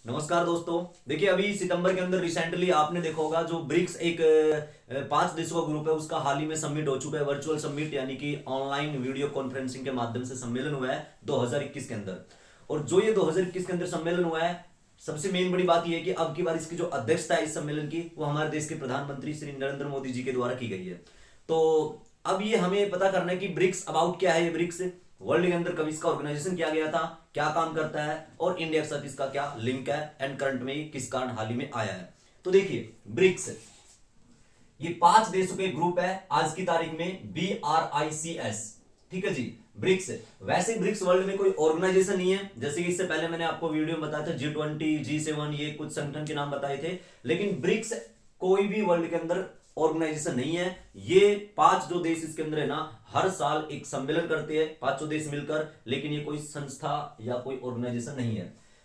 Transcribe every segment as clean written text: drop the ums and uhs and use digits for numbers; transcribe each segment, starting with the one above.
नमस्कार दोस्तों। देखिए अभी सितंबर के अंदर रिसेंटली आपने देखा होगा जो ब्रिक्स एक 5 देशों का ग्रुप है उसका हाल ही में समिट हो चुका है, वर्चुअल समिट यानी कि ऑनलाइन वीडियो कॉन्फ्रेंसिंग के माध्यम से सम्मेलन हुआ है 2021 के अंदर। और जो ये 2021 के अंदर सम्मेलन हुआ है, सबसे मेन बड़ी बात यह है कि अब की बार इसकी जो अध्यक्षता है इस सम्मेलन की वो हमारे देश के प्रधानमंत्री श्री नरेंद्र मोदी जी के द्वारा की गई है। तो अब ये हमें पता करना है कि ब्रिक्स अबाउट क्या है। ये ब्रिक्स वर्ल्ड के अंदर कब इसका ऑर्गेनाइजेशन किया गया था, क्या काम करता है और इंडिया के साथ इसका क्या लिंक है एंड करंट में ये किस कारण हाल ही में आया है। तो देखिए ब्रिक्स ये 5 देशों के ग्रुप है आज की तारीख में, BRICS। ठीक है जी, ब्रिक्स। वैसे ब्रिक्स वर्ल्ड में कोई ऑर्गेनाइजेशन नहीं है, जैसे कि इससे पहले मैंने आपको वीडियो में बताया था G20 G7 ये कुछ संगठन के नाम बताए थे, लेकिन ब्रिक्स कोई भी वर्ल्ड के अंदर ऑर्गेनाइजेशन नहीं है। ये 5 जो देश इसके अंदर है ना, हर साल एक सम्मेलन करते हैं 5 देश मिलकर, लेकिन ये कोई संस्था या कोई ऑर्गेनाइजेशन नहीं है।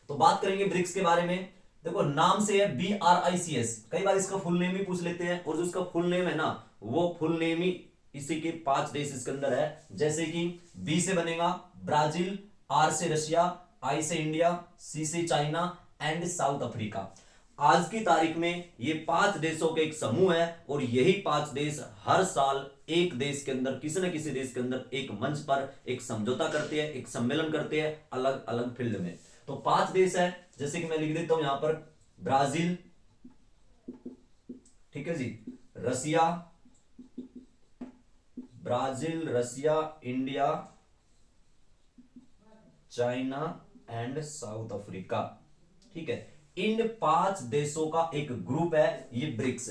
तो बात करेंगे ब्रिक्स के बारे में। देखो नाम से है BRICS, कई बार इसका फुल नेम भी पूछ लेते हैं, और जो इसका फुल नेम है ना वो फुल नेम ही इसी के 5 देश इसके अंदर है। जैसे कि B से बनेगा ब्राजील, R से रशिया, I से इंडिया, C से चाइना एंड साउथ अफ्रीका। आज की तारीख में ये 5 देशों के एक समूह है, और यही 5 देश हर साल एक देश के अंदर, किसी न किसी देश के अंदर एक मंच पर एक समझौता करते हैं, एक सम्मेलन करते हैं अलग अलग फील्ड में। तो 5 देश है, जैसे कि मैं लिख देता हूं यहां पर, ब्राजील, ठीक है जी, Russia, Brazil, Russia, India, China and South Africa. ठीक है, इन 5 देशों का एक ग्रुप है ये ब्रिक्स।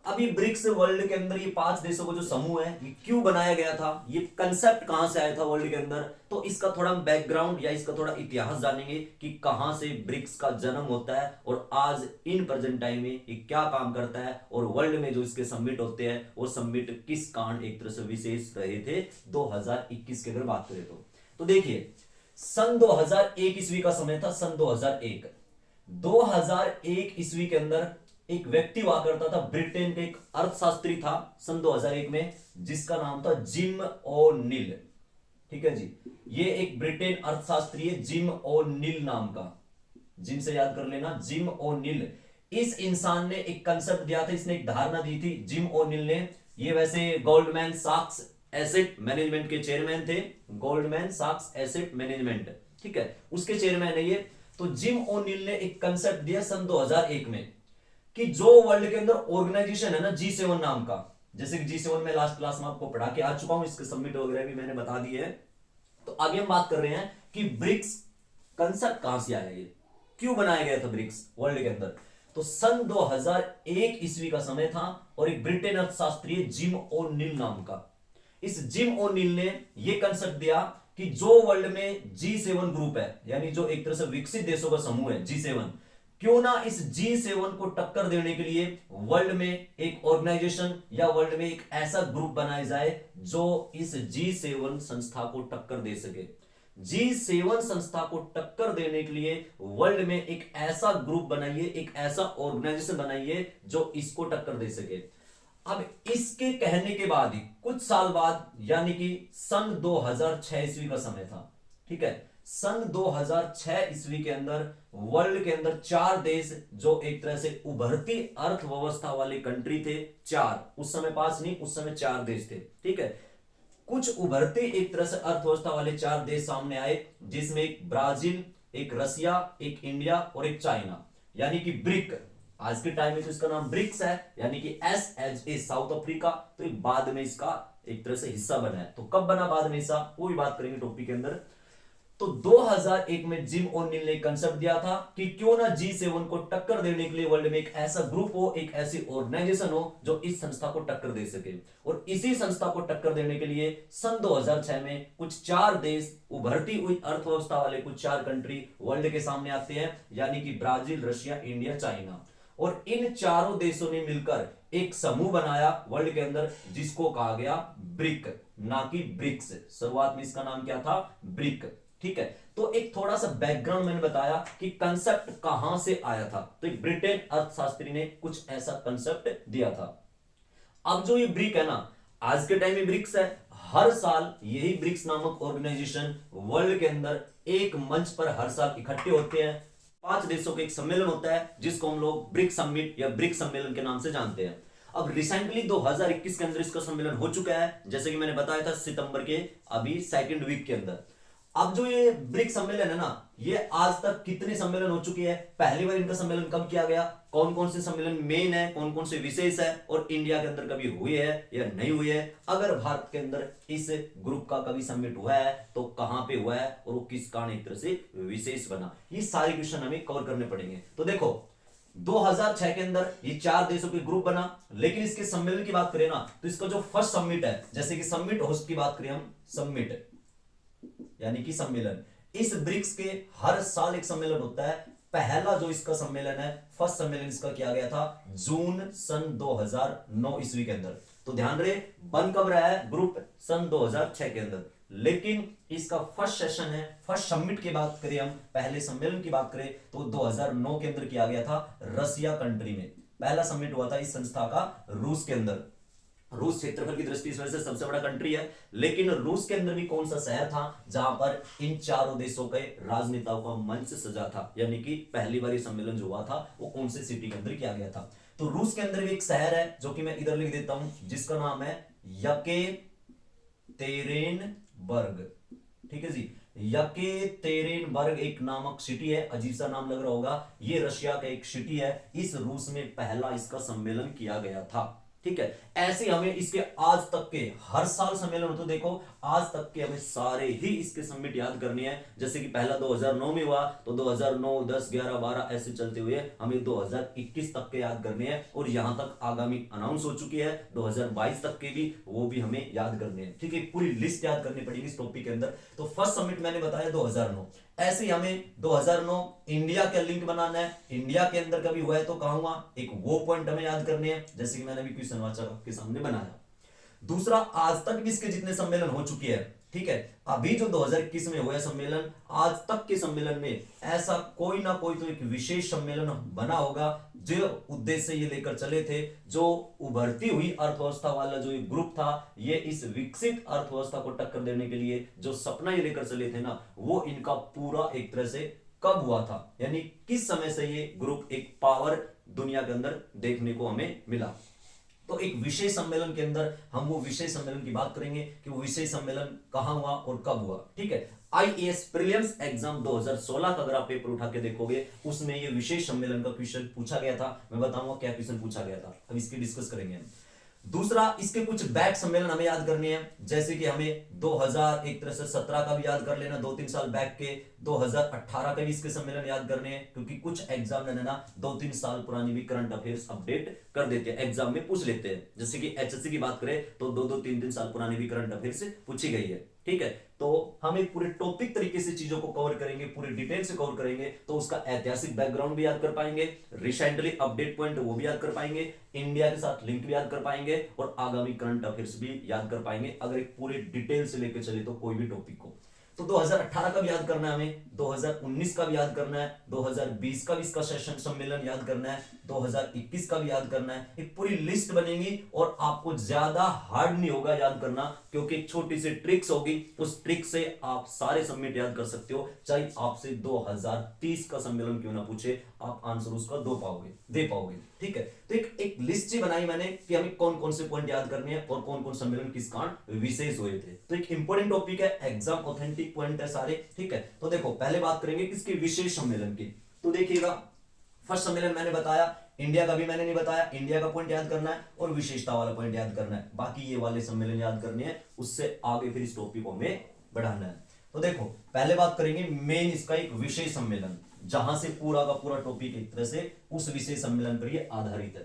अब ये ब्रिक्स वर्ल्ड के अंदर ये 5 देशों का जो समूह है ये क्यों बनाया गया था, ये कंसेप्ट कहां से आया था वर्ल्ड के अंदर, तो इसका थोड़ा बैकग्राउंड या इसका थोड़ा इतिहास जानेंगे कि कहां से ब्रिक्स का जन्म होता है और आज इन प्रेजेंट टाइम में ये क्या काम करता है, और वर्ल्ड में जो इसके समिट होते हैं वो समिट किस कारण एक तरह से विशेष रहे थे 2021 की अगर बात करें तो देखिए सन 2001 ईस्वी का समय था। सन 2001 ईस्वी के अंदर एक व्यक्ति हुआ करता था, ब्रिटेन के एक अर्थशास्त्री था सन 2001 में, जिसका नाम था जिम ओ'नील। ठीक है जी, ये एक ब्रिटेन अर्थशास्त्री है जिम ओ'नील नाम का, जिम से याद कर लेना, जिम ओ'नील। इस इंसान ने एक कंसेप्ट दिया था, इसने एक धारणा दी थी जिम ओ'नील ने। ये वैसे गोल्डमैन सैक्स एसेट मैनेजमेंट के चेयरमैन थे, गोल्डमैन सैक्स एसेट मैनेजमेंट, ठीक है, उसके चेयरमैन है ये। तो जिम ओ'नील ने एक कंसेप्ट दिया सन 2001 में कि जो वर्ल्ड के अंदर ऑर्गेनाइजेशन है ना G7 नाम का, जैसे कि G7 में लास्ट क्लास में आपको पढ़ा के आ चुका हूं, इसके समिट वगैरह भी मैंने बता दिए है। तो आगे हम बात कर रहे हैं कि ब्रिक्स कंसेप्ट कहां से आया, ये क्यों बनाया गया था ब्रिक्स वर्ल्ड के अंदर। तो सन 2001 ईस्वी का समय था, और एक ब्रिटेन अर्थशास्त्री जिम ओ'नील नाम का, इस जिम ओ'नील ने यह कंसेप्ट दिया कि जो वर्ल्ड में G7 ग्रुप है, यानी जो एक तरह से विकसित देशों का समूह है G7, क्यों ना इस G7 को टक्कर देने के लिए वर्ल्ड में एक ऑर्गेनाइजेशन या वर्ल्ड में एक ऐसा ग्रुप बनाया जाए जो इस G7 संस्था को टक्कर दे सके। G7 संस्था को टक्कर देने के लिए वर्ल्ड में एक ऐसा ग्रुप बनाइए, एक ऐसा ऑर्गेनाइजेशन बनाइए जो इसको टक्कर दे सके। अब इसके कहने के बाद ही कुछ साल बाद, यानी कि सन 2006 ईस्वी का समय था, ठीक है, सन 2006 ईस्वी के अंदर वर्ल्ड के अंदर 4 देश जो एक तरह से उभरती अर्थव्यवस्था वाले कंट्री थे, 4, उस समय 5 नहीं, उस समय 4 देश थे, ठीक है, कुछ उभरते एक तरह से अर्थव्यवस्था वाले 4 देश सामने आए, जिसमें एक ब्राजील, एक रसिया, एक इंडिया और एक चाइना, यानी कि ब्रिक। आज के टाइम में तो इसका नाम ब्रिक्स है, यानी कि S as a South Africa. तो बाद में इसका एक तरह से हिस्सा बना है। तो कब बना बाद में हिस्सा, वो भी बात करेंगे टॉपिक के अंदर। तो 2001 में जिम ओ'नील ने कंसेप्ट दिया था कि क्यों ना G7 को टक्कर देने के लिए वर्ल्ड में एक ऐसा ग्रुप हो, एक ऐसी ऑर्गेनाइजेशन हो जो इस संस्था को टक्कर दे सके। और इसी संस्था को टक्कर देने के लिए सन 2006 में कुछ 4 देश, उभरती हुई अर्थव्यवस्था वाले कुछ 4 कंट्री वर्ल्ड के सामने आते हैं, यानी कि ब्राजील, रशिया, इंडिया, चाइना। और इन 4 देशों ने मिलकर एक समूह बनाया वर्ल्ड के अंदर, जिसको कहा गया ब्रिक, ना कि ब्रिक्स। शुरुआत में इसका नाम क्या था, ब्रिक, ठीक है। तो एक थोड़ा सा बैकग्राउंड मैंने बताया कि कंसेप्ट कहां से आया था। तो एक ब्रिटेन अर्थशास्त्री ने कुछ ऐसा कंसेप्ट दिया था। अब जो ये ब्रिक है ना, आज के टाइम में ब्रिक्स है, हर साल यही ब्रिक्स नामक ऑर्गेनाइजेशन वर्ल्ड के अंदर एक मंच पर हर साल इकट्ठे होते हैं, 5 देशों का एक सम्मेलन होता है जिसको हम लोग ब्रिक समिट या ब्रिक सम्मेलन के नाम से जानते हैं। अब रिसेंटली 2021 के अंदर इसका सम्मेलन हो चुका है, जैसे कि मैंने बताया था सितंबर के अभी सेकंड वीक के अंदर। अब जो ये ब्रिक सम्मेलन है ना, ये आज तक कितने सम्मेलन हो चुके हैं, पहली बार इनका सम्मेलन कब किया गया, कौन कौन से सम्मेलन मेन है, कौन कौन से विशेष है, और इंडिया के अंदर कभी हुए हैं या नहीं हुए हैं, अगर भारत के अंदर इस ग्रुप का कभी समिट हुआ है तो कहां पे हुआ है और वो किस कारण एक तरह से विशेष बना, ये सारे क्वेश्चन हमें कवर करने पड़ेंगे। तो देखो 2006 के अंदर ये 4 देशों के ग्रुप बना, लेकिन इसके सम्मेलन की बात करें ना तो इसका जो फर्स्ट समिट है, जैसे कि समिट होस्ट की बात करें हम, समिट यानी कि सम्मेलन, इस ब्रिक्स के हर साल एक सम्मेलन होता है। पहला जो इसका सम्मेलन है, फर्स्ट सम्मेलन इसका किया गया था जून सन 2009 ईस्वी के अंदर। तो ध्यान रहे बन कब रहा है ग्रुप, सन 2006 के अंदर, लेकिन इसका फर्स्ट सेशन है, फर्स्ट समिट की बात करें हम, पहले सम्मेलन की बात करें तो 2009 के अंदर किया गया था रसिया कंट्री में। पहला समिट हुआ था इस संस्था का रूस के अंदर। रूस क्षेत्रफल की दृष्टि से सबसे बड़ा कंट्री है, लेकिन रूस के अंदर भी कौन सा शहर था जहां पर इन चारों देशों के राजनेताओं का मंच सजा था, यानी कि पहली बार ये सम्मेलन जो हुआ था वो कौन से सिटी के अंदर किया गया था। तो रूस के अंदर भी एक शहर है जो कि मैं इधर लिख देता हूं, जिसका नाम है यकेतेरिनबर्ग। ठीक है जी, यकेतेरिनबर्ग एक नामक सिटी है, अजीब सा नाम लग रहा होगा, ये रशिया का एक सिटी है। इस रूस में पहला इसका सम्मेलन किया गया था। ठीक है, ऐसे हमें इसके आज तक के हर साल सम्मेलन हो, तो देखो आज तक के हमें सारे ही इसके समिट याद करने हैं। जैसे कि पहला 2009 में हुआ तो 2009, 10, 11, 12 ऐसे चलते हुए हमें 2021 तक के याद करने हैं, और यहां तक आगामी अनाउंस हो चुकी है 2022 तक के भी, वो भी हमें याद करने हैं। ठीक है, पूरी लिस्ट याद करनी पड़ेगी इस टॉपिक के अंदर। तो फर्स्ट समिट मैंने बताया 2009, ऐसे ही हमें 2009 इंडिया का लिंक बनाना है, इंडिया के अंदर कभी हुआ है तो कहां हुआ, एक वो पॉइंट हमें याद करने हैं, जैसे कि मैंने भी क्वेश्चन वाचक आपके सामने बनाया। दूसरा, आज तक भी इसके जितने सम्मेलन हो चुके हैं, ठीक है, अभी जो 2021 में हुआ सम्मेलन, आज तक के सम्मेलन में ऐसा कोई ना कोई तो एक विशेष सम्मेलन बना होगा जो उद्देश्य ये लेकर चले थे, जो उभरती हुई अर्थव्यवस्था वाला जो एक ग्रुप था, ये इस विकसित अर्थव्यवस्था को टक्कर देने के लिए जो सपना ये लेकर चले थे ना, वो इनका पूरा एक तरह से कब हुआ था, यानी किस समय से ये ग्रुप एक पावर दुनिया के अंदर देखने को हमें मिला। तो एक विशेष सम्मेलन के अंदर हम वो विशेष सम्मेलन की बात करेंगे कि वो विशेष सम्मेलन कहां हुआ और कब हुआ। ठीक है, आईएएस प्रीलिम्स एग्जाम 2016 का अगर आप पेपर उठा के देखोगे, उसमें ये विशेष सम्मेलन का क्वेश्चन पूछा गया था। मैं बताऊंगा क्या क्वेश्चन पूछा गया था, अब इसकी डिस्कस करेंगे। दूसरा, इसके कुछ बैक सम्मेलन हमें याद करने हैं, जैसे कि हमें 2000 एक तरह से 17 का भी याद कर लेना, 2-3 साल बैक के, 2018 के भी इसके सम्मेलन याद करने हैं, क्योंकि कुछ एग्जाम है ना 2-3 साल पुरानी भी करंट अफेयर्स अपडेट कर देते हैं, एग्जाम में पूछ लेते हैं। जैसे कि एचएससी की बात करें तो 2-3 साल पुरानी भी करंट अफेयर्स पूछी गई है। ठीक है, तो हम एक पूरे टॉपिक तरीके से चीजों को कवर करेंगे, पूरे डिटेल से कवर करेंगे, तो उसका ऐतिहासिक बैकग्राउंड भी याद कर पाएंगे, रिसेंटली अपडेट पॉइंट वो भी याद कर पाएंगे, इंडिया के साथ लिंक भी याद कर पाएंगे, और आगामी करंट अफेयर्स भी याद कर पाएंगे, अगर एक पूरे डिटेल से लेकर चले तो कोई भी टॉपिक को। तो 2018 का भी याद करना है हमें, 2019 का भी याद करना है, 2020 का भी इसका सेशन सम्मेलन याद करना है, 2021 का भी याद करना है। एक पूरी लिस्ट बनेगी और आपको ज्यादा हार्ड नहीं होगा याद करना, क्योंकि एक छोटी सी ट्रिक्स होगी, उस ट्रिक से आप सारे समिट याद कर सकते हो, चाहे आपसे 2030 का सम्मेलन क्यों ना पूछे, आप आंसर उसका दे पाओगे। ठीक है, तो एक लिस्ट ही बनाई मैंने कि हमें कौन कौन से पॉइंट याद करने हैं और कौन कौन सम्मेलन किस कारण विशेष हुए थे। तो एक इंपॉर्टेंट टॉपिक है, एग्जाम ऑथेंटिक पॉइंट है सारे। ठीक है, तो देखो पहले बात करेंगे किसके, विशेष सम्मेलन की। तो देखिएगा, फर्स्ट सम्मेलन मैंने बताया, इंडिया का भी मैंने नहीं बताया, इंडिया का पॉइंट याद करना है और विशेषता वाला पॉइंट याद करना है, बाकी ये वाले सम्मेलन याद करने हैं, उससे आगे फिर इस टॉपिक को हमें बढ़ाना है। तो देखो पहले बात करेंगे मेन इसका एक विशेष सम्मेलन, जहां से पूरा का पूरा टॉपिक एक तरह से उस विशेष सम्मेलन पर ये आधारित है।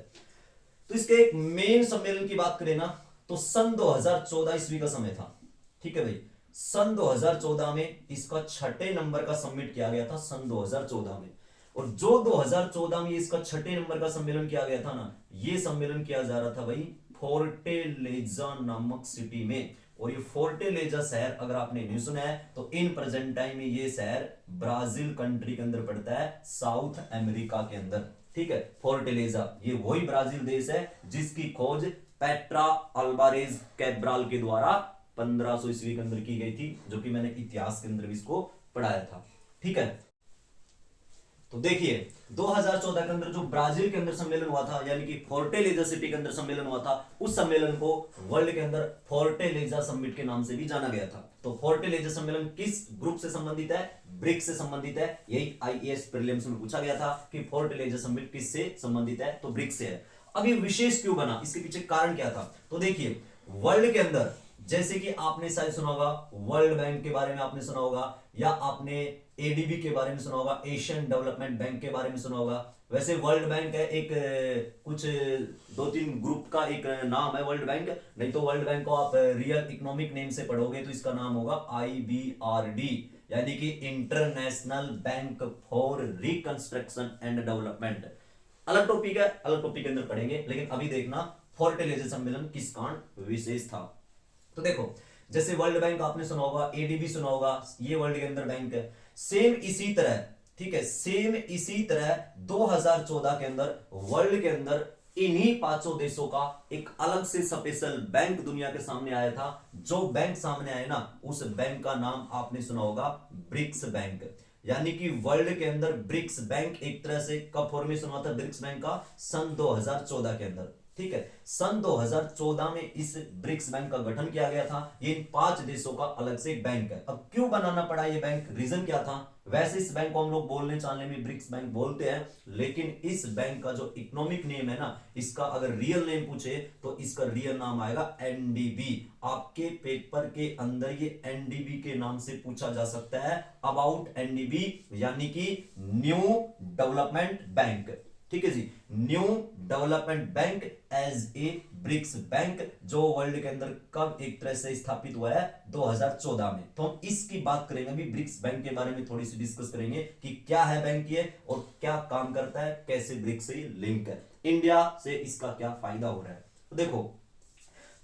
तो इसके एक मेन सम्मेलन की बात करें ना तो सन 2014 ईस्वी का समय था। ठीक है भाई, सन 2014 में इसका 6ठे नंबर का समिट किया गया था, सन 2014 में। और जो 2014 में इसका 6ठे नंबर का सम्मेलन किया गया था ना, ये सम्मेलन किया जा रहा था भाई फोर्टेलेजा नामक सिटी में। और ये फोर्टेलेजा शहर अगर आपने नहीं सुना है तो इन प्रेजेंट टाइम में ये शहर ब्राजील कंट्री के अंदर पड़ता है, साउथ अमेरिका के अंदर। ठीक है, फोर्टेलेजा ये वही ब्राजील देश है जिसकी खोज पेट्रा अल्वारेज कैब्राल के द्वारा 1500 ईस्वी के अंदर की गई थी, जो कि मैंने इतिहास के अंदर भी इसको पढ़ाया था। ठीक है, तो देखिए 2014 के अंदर जो ब्राजील के अंदर सम्मेलन हुआ था, यानी कि फोर्टेलेजा सिटी के अंदर सम्मेलन हुआ था, उस सम्मेलन को वर्ल्ड के अंदर फोर्टेलेजा समिट के नाम से भी जाना गया था। तो फोर्टेलेजा सम्मेलन किस ग्रुप से संबंधित है? ब्रिक्स से संबंधित है। यही आईएएस प्रीलिम्स में पूछा गया था कि फोर्टेलेजा समिट किससे संबंधित है, तो ब्रिक्स से है। अब ये विशेष क्यों बना, इसके पीछे कारण क्या था? तो देखिए वर्ल्ड के अंदर जैसे कि आपने शायद सुना होगा वर्ल्ड बैंक के बारे में, आपने सुना होगा, या आपने एडीबी के बारे में सुना होगा, एशियन डेवलपमेंट बैंक के बारे में सुना होगा। वैसे वर्ल्ड बैंक है एक कुछ 2-3 ग्रुप का एक नाम है वर्ल्ड बैंक, नहीं तो वर्ल्ड बैंक को आप रियल इकोनॉमिक नेम से पढ़ोगे तो इसका नाम होगा IBRD, यानी कि international bank for reconstruction and development. अलग टॉपिक है, अलग टॉपिक के अंदर पढ़ेंगे, लेकिन अभी देखना फोर्टेलेजा सम्मेलन किस कारण विशेष था। तो देखो जैसे वर्ल्ड बैंक आपने सुना होगा, एडीबी सुना होगा, ये वर्ल्ड के अंदर बैंक है। सेम इसी तरह, ठीक है, सेम इसी तरह 2014 के अंदर वर्ल्ड के अंदर इन्हीं 5 देशों का एक अलग से स्पेशल बैंक दुनिया के सामने आया था। जो बैंक सामने आया ना, उस बैंक का नाम आपने सुना होगा ब्रिक्स बैंक, यानी कि वर्ल्ड के अंदर ब्रिक्स बैंक एक तरह से कब फॉर्मेशन हुआ था ब्रिक्स बैंक का? सन 2014 के अंदर, ठीक है। सन 2014 में इस ब्रिक्स बैंक का गठन किया गया था। ये इन 5 देशों का अलग से एक बैंक है। अब क्यों बनाना पड़ा ये बैंक, रीजन क्या था? वैसे इस बैंक को हम लोग बोलने चालने में ब्रिक्स बैंक बोलते हैं, लेकिन इस बैंक का जो इकोनॉमिक नेम है ना, इसका अगर रियल नेम पूछे तो इसका रियल नाम आएगा एनडीबी। आपके पेपर के अंदर ये एनडीबी के नाम से पूछा जा सकता है, अबाउट एनडीबी, यानी कि न्यू डेवलपमेंट बैंक, ठीक है जी, new development bank as a BRICS bank, जो वर्ल्ड के अंदर कब एक तरह से स्थापित हुआ है? 2014 में। तो हम इसकी बात करेंगे अभी, ब्रिक्स बैंक के बारे में थोड़ी सी डिस्कस करेंगे कि क्या है बैंक ये और क्या काम करता है, कैसे ब्रिक्स से लिंक है, इंडिया से इसका क्या फायदा हो रहा है। तो देखो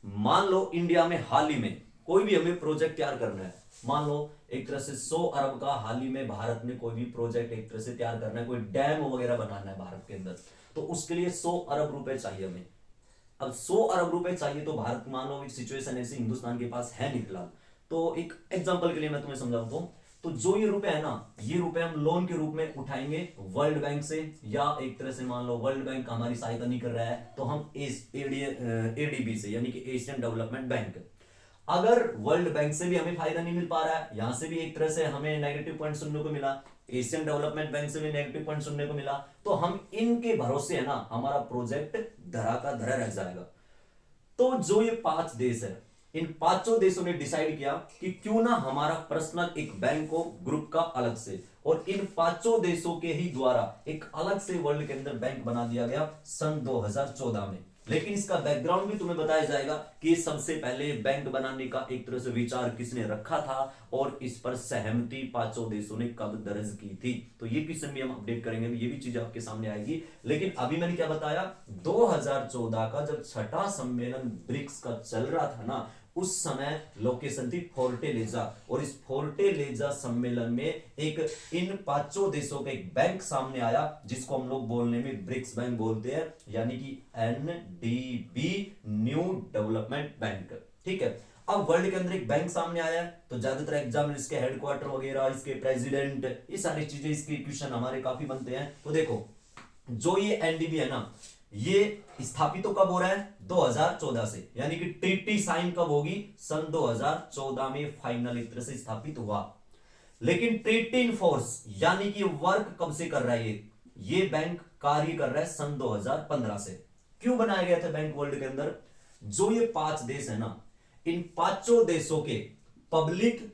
मान लो इंडिया में हाल ही में कोई भी हमें प्रोजेक्ट तैयार करना है, मान लो एक तरह से 100 अरब का हाल ही में भारत में कोई भी प्रोजेक्ट एक तरह से तैयार करना है, कोई डैम वगैरह बनाना है भारत के अंदर, तो उसके लिए 100 अरब रुपए चाहिए हमें। अब 100 अरब रुपए चाहिए तो भारत मान लो एक सिचुएशन ऐसी हिंदुस्तान के पास है नहीं फिलहाल, तो एक एग्जांपल के लिए मैं तुम्हें समझाता हूं। तो जो ये रुपए है ना, ये रुपए हम लोन के रूप में उठाएंगे वर्ल्ड बैंक से, या एक तरह से मान लो वर्ल्ड बैंक हमारी सहायता नहीं कर रहा है तो हम एडीबी से, यानी कि एशियन डेवलपमेंट बैंक। अगर वर्ल्ड बैंक से भी हमें फायदा नहीं मिल पा रहा है, यहां से भी एक तरह से हमें नेगेटिव पॉइंट सुनने को मिला, एशियन डेवलपमेंट बैंक से भी नेगेटिव पॉइंट सुनने को मिला, तो हम इनके भरोसे है ना, हमारा प्रोजेक्ट धरा का धरा रह जाएगा। तो जो ये 5 देश है, इन 5 देशों ने डिसाइड किया कि क्यों ना हमारा पर्सनल एक बैंक हो ग्रुप का अलग से, और इन 5 देशों के ही द्वारा एक अलग से वर्ल्ड के अंदर बैंक बना दिया गया सन 2014 में। लेकिन इसका बैकग्राउंड भी तुम्हें बताया जाएगा कि सबसे पहले बैंक बनाने का एक तरह से विचार किसने रखा था और इस पर सहमति 5 देशों ने कब दर्ज की थी। तो ये क्वेश्चन भी हम अपडेट करेंगे, ये भी चीज आपके सामने आएगी। लेकिन अभी मैंने क्या बताया, 2014 का जब 6वां सम्मेलन ब्रिक्स का चल रहा था ना, उस समय लोकेशन थी फोर्टेलेजा, और इस फोर्टेलेजा सम्मेलन में एक इन 5 देशों का एक बैंक सामने आया जिसको हम लोग बोलने में ब्रिक्स बैंक बोलते हैं, यानी कि एनडीबी, न्यू डेवलपमेंट बैंक, ठीक है। अब वर्ल्ड के अंदर एक बैंक सामने आया है तो ज्यादातर एग्जाम में इसके हेडक्वार्टर वगैरह, इसके प्रेसिडेंट, ये सारी चीजें, इसके क्वेश्चन हमारे काफी बनते हैं। तो देखो जो ये एनडीबी है ना, ये स्थापित तो कब हो रहा है? 2014 से, यानी कि ट्रीटी साइन कब होगी? सन 2014 में फाइनल एक तरह से स्थापित हुआ। लेकिन ट्रीटी इन फोर्स, यानी कि वर्क कब से कर रहा है ये बैंक कार्य कर रहा है सन 2015 से। क्यों बनाया गया था बैंक वर्ल्ड के अंदर? जो ये 5 देश है ना, इन 5 देशों के पब्लिक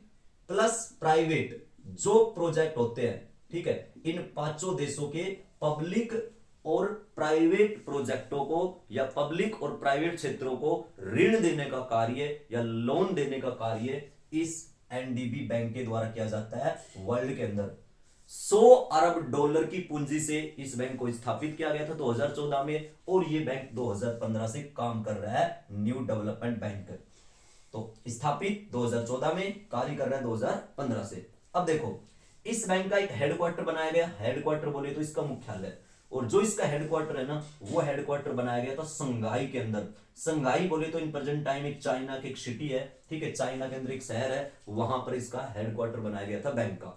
प्लस प्राइवेट जो प्रोजेक्ट होते हैं, ठीक है, इन 5 देशों के पब्लिक और प्राइवेट प्रोजेक्टों को या पब्लिक और प्राइवेट क्षेत्रों को ऋण देने का कार्य या लोन देने का कार्य इस एनडीबी बैंक के द्वारा किया जाता है वर्ल्ड के अंदर। 100 अरब डॉलर की पूंजी से इस बैंक को स्थापित किया गया था 2014 में, और ये बैंक 2015 से काम कर रहा है, न्यू डेवलपमेंट बैंक। तो स्थापित 2014 में, कार्य कर रहा है 2015 से। अब देखो इस बैंक का एक हेडक्वार्टर बनाया गया, हेडक्वार्टर बोले तो इसका मुख्यालय, और जो इसका हेडक्वार्टर है ना, वो हेडक्वार्टर बनाया गया था संघाई के अंदर। संघाई बोले तो इन प्रेजेंट टाइम एक चाइना की एक सिटी है, ठीक है, चाइना के अंदर एक शहर है, वहां पर इसका हेडक्वार्टर बनाया गया था बैंक का,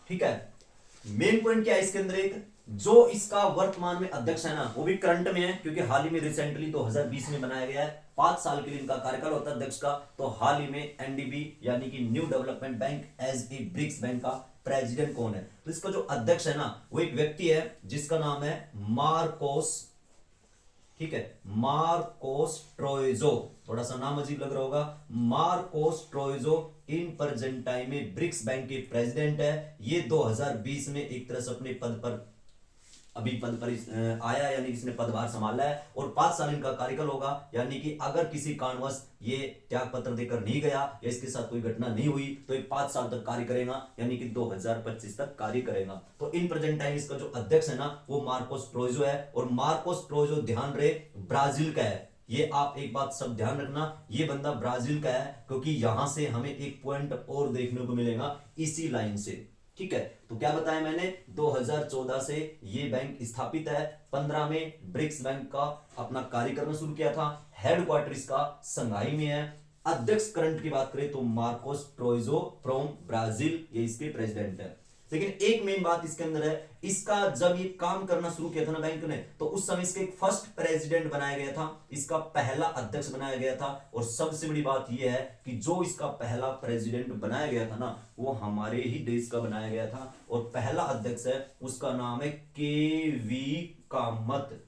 ठीक है। मेन पॉइंट क्या है इसके अंदर, एक जो इसका वर्तमान में अध्यक्ष है ना वो भी करंट में है, क्योंकि हाल ही में रिसेंटली 2020 में बनाया गया है, 5 साल के लिए इनका कार्यकाल होता है अध्यक्ष का। तो हाल ही में एनडीबी यानी कि New development bank as a BRICS bank का प्रेसिडेंट कौन है, तो इसका जो अध्यक्ष है ना वो एक व्यक्ति है जिसका नाम है मार्कोस, ठीक है, मार्कोस ट्रोइजो। थोड़ा सा नाम अजीब लग रहा होगा, मार्कोस ट्रोइजो इन प्रेजेंट टाइम में ब्रिक्स बैंक के प्रेसिडेंट है। ये 2020 में एक तरह से अपने पद पर आया, यानी इसने पदभार संभाला है और 5 साल इनका कार्यकाल होगा। यानी कि अगर किसी कारणवश ये त्याग पत्र देकर नहीं गया या इसके साथ कोई घटना नहीं हुई तो ये 5 साल तक कार्य करेगा, यानी कि 2025 तक कार्य करेगा। तो इन प्रेजेंट टाइम इसका जो अध्यक्ष है ना वो मार्कोस ट्रोइजो है। और मार्कोस ट्रोइजो ध्यान रहे ब्राजील का है, ये आप एक बात सब ध्यान रखना, ये बंदा ब्राजील का है, क्योंकि यहां से हमें एक पॉइंट और देखने को मिलेगा इसी लाइन से, ठीक है। तो क्या बताया मैंने, 2014 से ये बैंक स्थापित है, 15 में ब्रिक्स बैंक का अपना कार्य करना शुरू किया था, हेडक्वार्टर इसका संघाई में है। अध्यक्ष करंट की बात करें तो मार्कोस ट्रोइजो फ्रॉम ब्राजील, ये इसके प्रेसिडेंट है। लेकिन एक मेन बात इसके अंदर है, इसका जब ये काम करना शुरू किया था ना बैंक ने, तो उस समय इसका एक फर्स्ट प्रेसिडेंट बनाया गया था, इसका पहला अध्यक्ष बनाया गया था। और सबसे बड़ी बात यह है कि जो इसका पहला प्रेसिडेंट बनाया गया था ना वो हमारे ही देश का बनाया गया था, और पहला अध्यक्ष है उसका नाम है के.वी. कामत,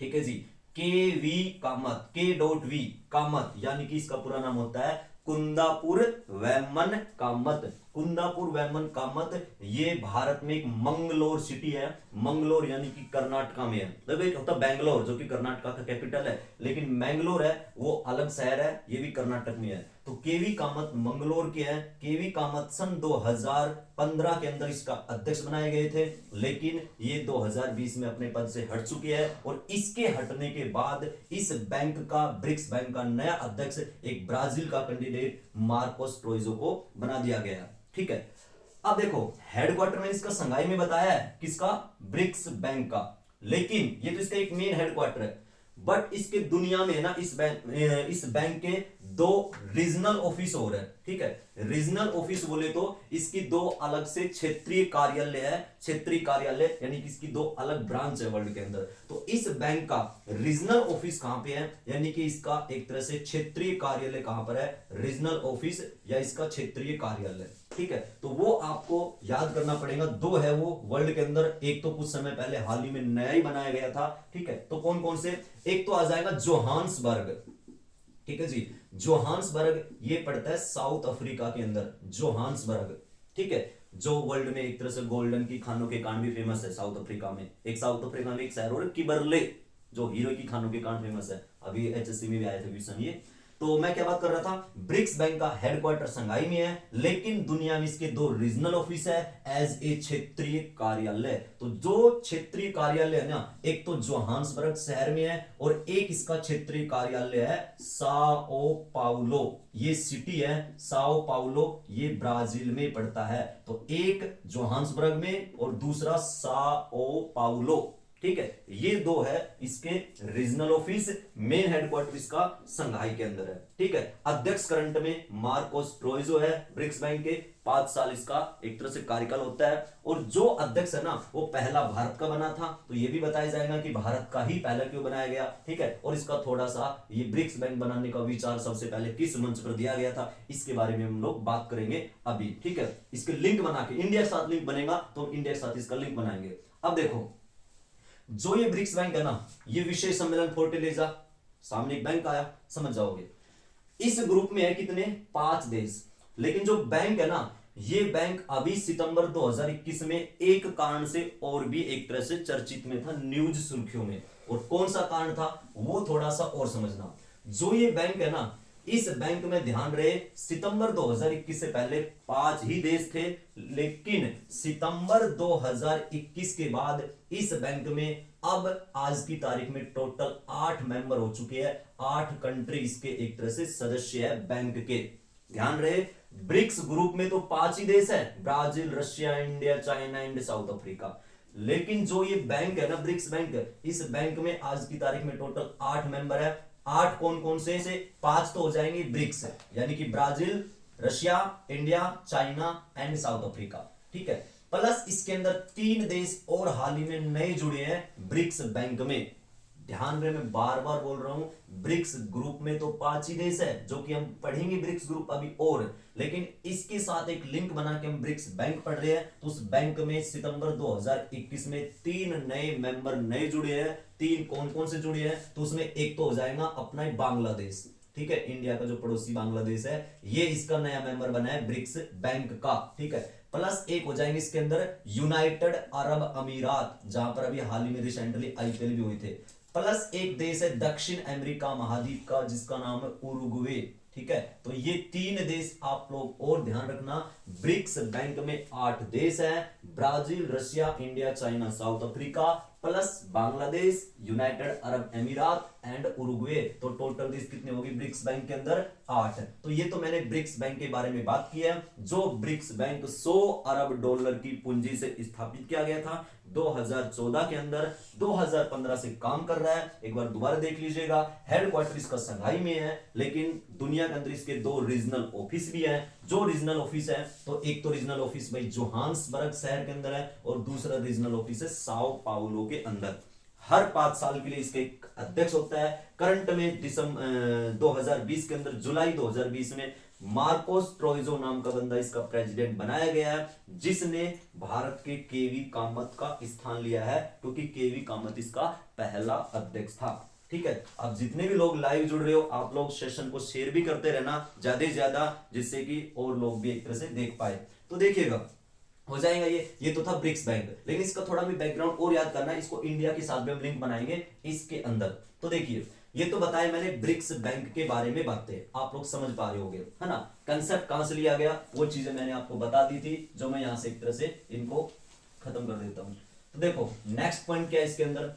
ठीक है जी, के.वी. कामत, के.वी. कामत, यानी कि इसका पूरा नाम होता है कुंदापुर वेमन कामत। कुंदापुर वेमन कामत ये भारत में एक मंगलोर सिटी है, मंगलोर यानी कि कर्नाटका में है। देखो एक होता है बैंगलोर जो कि कर्नाटका का कैपिटल है, लेकिन मैंगलोर है वो अलग शहर है, ये भी कर्नाटक में है। तो केवी कामत मंगलोर के हैं। केवी कामत सन 2015 के अंदर इसका अध्यक्ष बनाए गए थे, लेकिन ये 2020 में अपने पद से हट चुके हैं। और इसके हटने के बाद इस बैंक का, ब्रिक्स बैंक का नया अध्यक्ष एक ब्राजील का कैंडिडेट मार्कोस ट्रोइजो को बना दिया गया, ठीक है। अब देखो हेडक्वार्टर में इसका संघाई में बताया है किसका, ब्रिक्स बैंक का, लेकिन ये तो इसका एक मेन हेडक्वार्टर है। बट इसके दुनिया में ना इस बैंक के 2 रीजनल ऑफिस और है, ठीक है। रीजनल ऑफिस बोले तो इसकी 2 अलग से क्षेत्रीय कार्यालय है, क्षेत्रीय कार्यालय यानी कि इसकी 2 अलग ब्रांच है वर्ल्ड के अंदर। तो इस बैंक का रीजनल ऑफिस कहां पे है, यानी कि इसका एक तरह से क्षेत्रीय कार्यालय कहां पर है, रीजनल ऑफिस या इसका क्षेत्रीय कार्यालय, ठीक है। तो वो आपको याद करना पड़ेगा, 2 है वो वर्ल्ड के अंदर। एक तो कुछ समय पहले हाल ही में नया ही बनाया गया था, ठीक है। तो कौन कौन से, एक तो आ जाएगा जोहान्सबर्ग, ठीक है जी, जोहान्सबर्ग ये पड़ता है साउथ अफ्रीका के अंदर, जोहान्सबर्ग, ठीक है, जो वर्ल्ड में एक तरह से गोल्डन की खानों के कांड भी फेमस है साउथ अफ्रीका में। एक साउथ अफ्रीका में एक शहर और किबरले जो हीरो की खानों के कांड फेमस है, अभी एचएससी में भी आए थे क्वेश्चन ये। तो मैं क्या बात कर रहा था, ब्रिक्स बैंक का हेडक्वार्टर संघाई में है, लेकिन दुनिया में इसके 2 रीजनल ऑफिस है एज ए क्षेत्रीय कार्यालय। तो जो क्षेत्रीय कार्यालय है ना, एक तो जोहान्सबर्ग शहर में है और एक इसका क्षेत्रीय कार्यालय है साओ पाउलो, ये सिटी है साओ पाउलो, ये ब्राजील में पड़ता है। तो एक जोहान्सबर्ग में और दूसरा साओ पाउलो, ठीक है। ये 2 है इसके रीजनल ऑफिस, मेन हेडक्वार्टर इसका संघाई के अंदर है, ठीक है। अध्यक्ष करंट में मार्कोस ट्रोइजो है ब्रिक्स बैंक के, 5 साल इसका एक तरह से कार्यकाल होता है। और जो अध्यक्ष है ना वो पहला भारत का बना था, तो ये भी बताया जाएगा कि भारत का ही पहला क्यों बनाया गया, ठीक है। और इसका थोड़ा सा ये ब्रिक्स बैंक बनाने का विचार सबसे पहले किस मंच पर दिया गया था, इसके बारे में हम लोग बात करेंगे अभी, ठीक है। इसके लिंक बना के, इंडिया के साथ लिंक बनेगा तो इंडिया के साथ इसका लिंक बनाएंगे। अब देखो जो ये ब्रिक्स बैंक है ना, ये विषय सम्मेलन फोर्टेलेजा, सामने एक बैंक आया, समझ जाओगे। इस ग्रुप में है कितने, 5 देश। लेकिन जो बैंक है ना, ये बैंक अभी सितंबर 2021 में एक कारण से और भी एक तरह से चर्चित में था, न्यूज सुर्खियों में। और कौन सा कारण था वो थोड़ा सा और समझना। जो ये बैंक है ना, इस बैंक में ध्यान रहे सितंबर 2021 से पहले 5 ही देश थे, लेकिन सितंबर 2021 के बाद इस बैंक में अब आज की तारीख में टोटल 8 मेंबर हो चुके हैं, 8 कंट्री इसके एक तरह से सदस्य है बैंक के। ध्यान रहे ब्रिक्स ग्रुप में तो 5 ही देश है, Brazil, Russia, India, China and South Africa. लेकिन जो ये बैंक है ना ब्रिक्स बैंक, इस बैंक में आज की तारीख में टोटल 8 मेंबर है। 8 कौन कौन से 5 तो हो जाएंगे ब्रिक्स, यानी कि Brazil, Russia, India, China and South Africa, ठीक है। प्लस इसके अंदर 3 देश और हाल ही में नए जुड़े हैं ब्रिक्स बैंक में। ध्यान रहे, मैं बार बार बोल रहा हूं, ब्रिक्स ग्रुप में तो 5 ही देश है जो कि हम पढ़ेंगे ब्रिक्स ग्रुप अभी, और लेकिन इसके साथ एक लिंक बना के हम ब्रिक्स बैंक पढ़ रहे हैं। तो उस बैंक में सितंबर 2021 में 3 नए मेंबर नए जुड़े हैं। 3 कौन कौन से जुड़े हैं? तो उसमें एक तो हो जाएगा अपना ही बांग्लादेश, ठीक है, इंडिया का जो पड़ोसी बांग्लादेश है, ये इसका नया मेंबर बना है ब्रिक्स बैंक का, ठीक है। प्लस एक हो जाएंगे इसके अंदर यूनाइटेड अरब अमीरात, जहां पर अभी हाल ही में रिसेंटली आईपीएल भी हुए थे। प्लस एक देश है दक्षिण अमेरिका महाद्वीप का जिसका नाम है उरुग्वे, ठीक है। तो ये 3 देश आप लोग और ध्यान रखना, ब्रिक्स बैंक में 8 देश हैं, Brazil, Russia, India, China, south Africa, plus Bangladesh, United Arab अमीरात एंड उरुग्वे। तो टोटल देश कितने होंगे ब्रिक्स बैंक के अंदर? 8। तो ये तो मैंने ब्रिक्स बैंक के बारे में बात की है, जो ब्रिक्स बैंक 100 अरब डॉलर की पूंजी से स्थापित किया गया था 2014 के अंदर, 2015 से काम कर रहा है। एक बार दोबारा देख लीजिएगा, हेडक्वार्टर इसका संघाई में है, लेकिन दुनिया के अंदर इसके 2 रीजनल ऑफिस भी हैं। जो रीजनल ऑफिस है, तो एक तो रीजनल ऑफिस भाई जोहान्सबर्ग शहर के अंदर है, और दूसरा रीजनल ऑफिस है साओ पाउलो के अंदर। हर 5 साल के लिए इसका एक अध्यक्ष होता है। करंट में दिसंबर 2020 के अंदर, जुलाई 2020 में मार्कोस ट्रोइजो नाम का बंदा इसका प्रेसिडेंट बनाया गया है, जिसने भारत के केवी कामत का स्थान लिया है, क्योंकि केवी कामत इसका पहला अध्यक्ष था, ठीक है। अब जितने भी लोग लाइव जुड़ रहे हो, आप लोग सेशन को शेयर भी करते रहना ज्यादा से ज्यादा, जिससे कि और लोग भी एक तरह से देख पाए। तो देखिएगा, हो जाएगा ये तो था ब्रिक्स बैंक, लेकिन इसका थोड़ा भी बैकग्राउंड और याद करना है, इसको इंडिया के साथ भी हम लिंक बनाएंगे इसके अंदर। तो देखिए, ये तो बताया मैंने ब्रिक्स बैंक के बारे में बातें, आप लोग समझ पा रहे होंगे, है ना। कंसेप्ट कहां से लिया गया वो चीजें मैंने आपको बता दी थी, जो मैं यहां से एक तरह से इनको खत्म कर देता हूं। तो देखो नेक्स्ट पॉइंट क्या है इसके अंदर,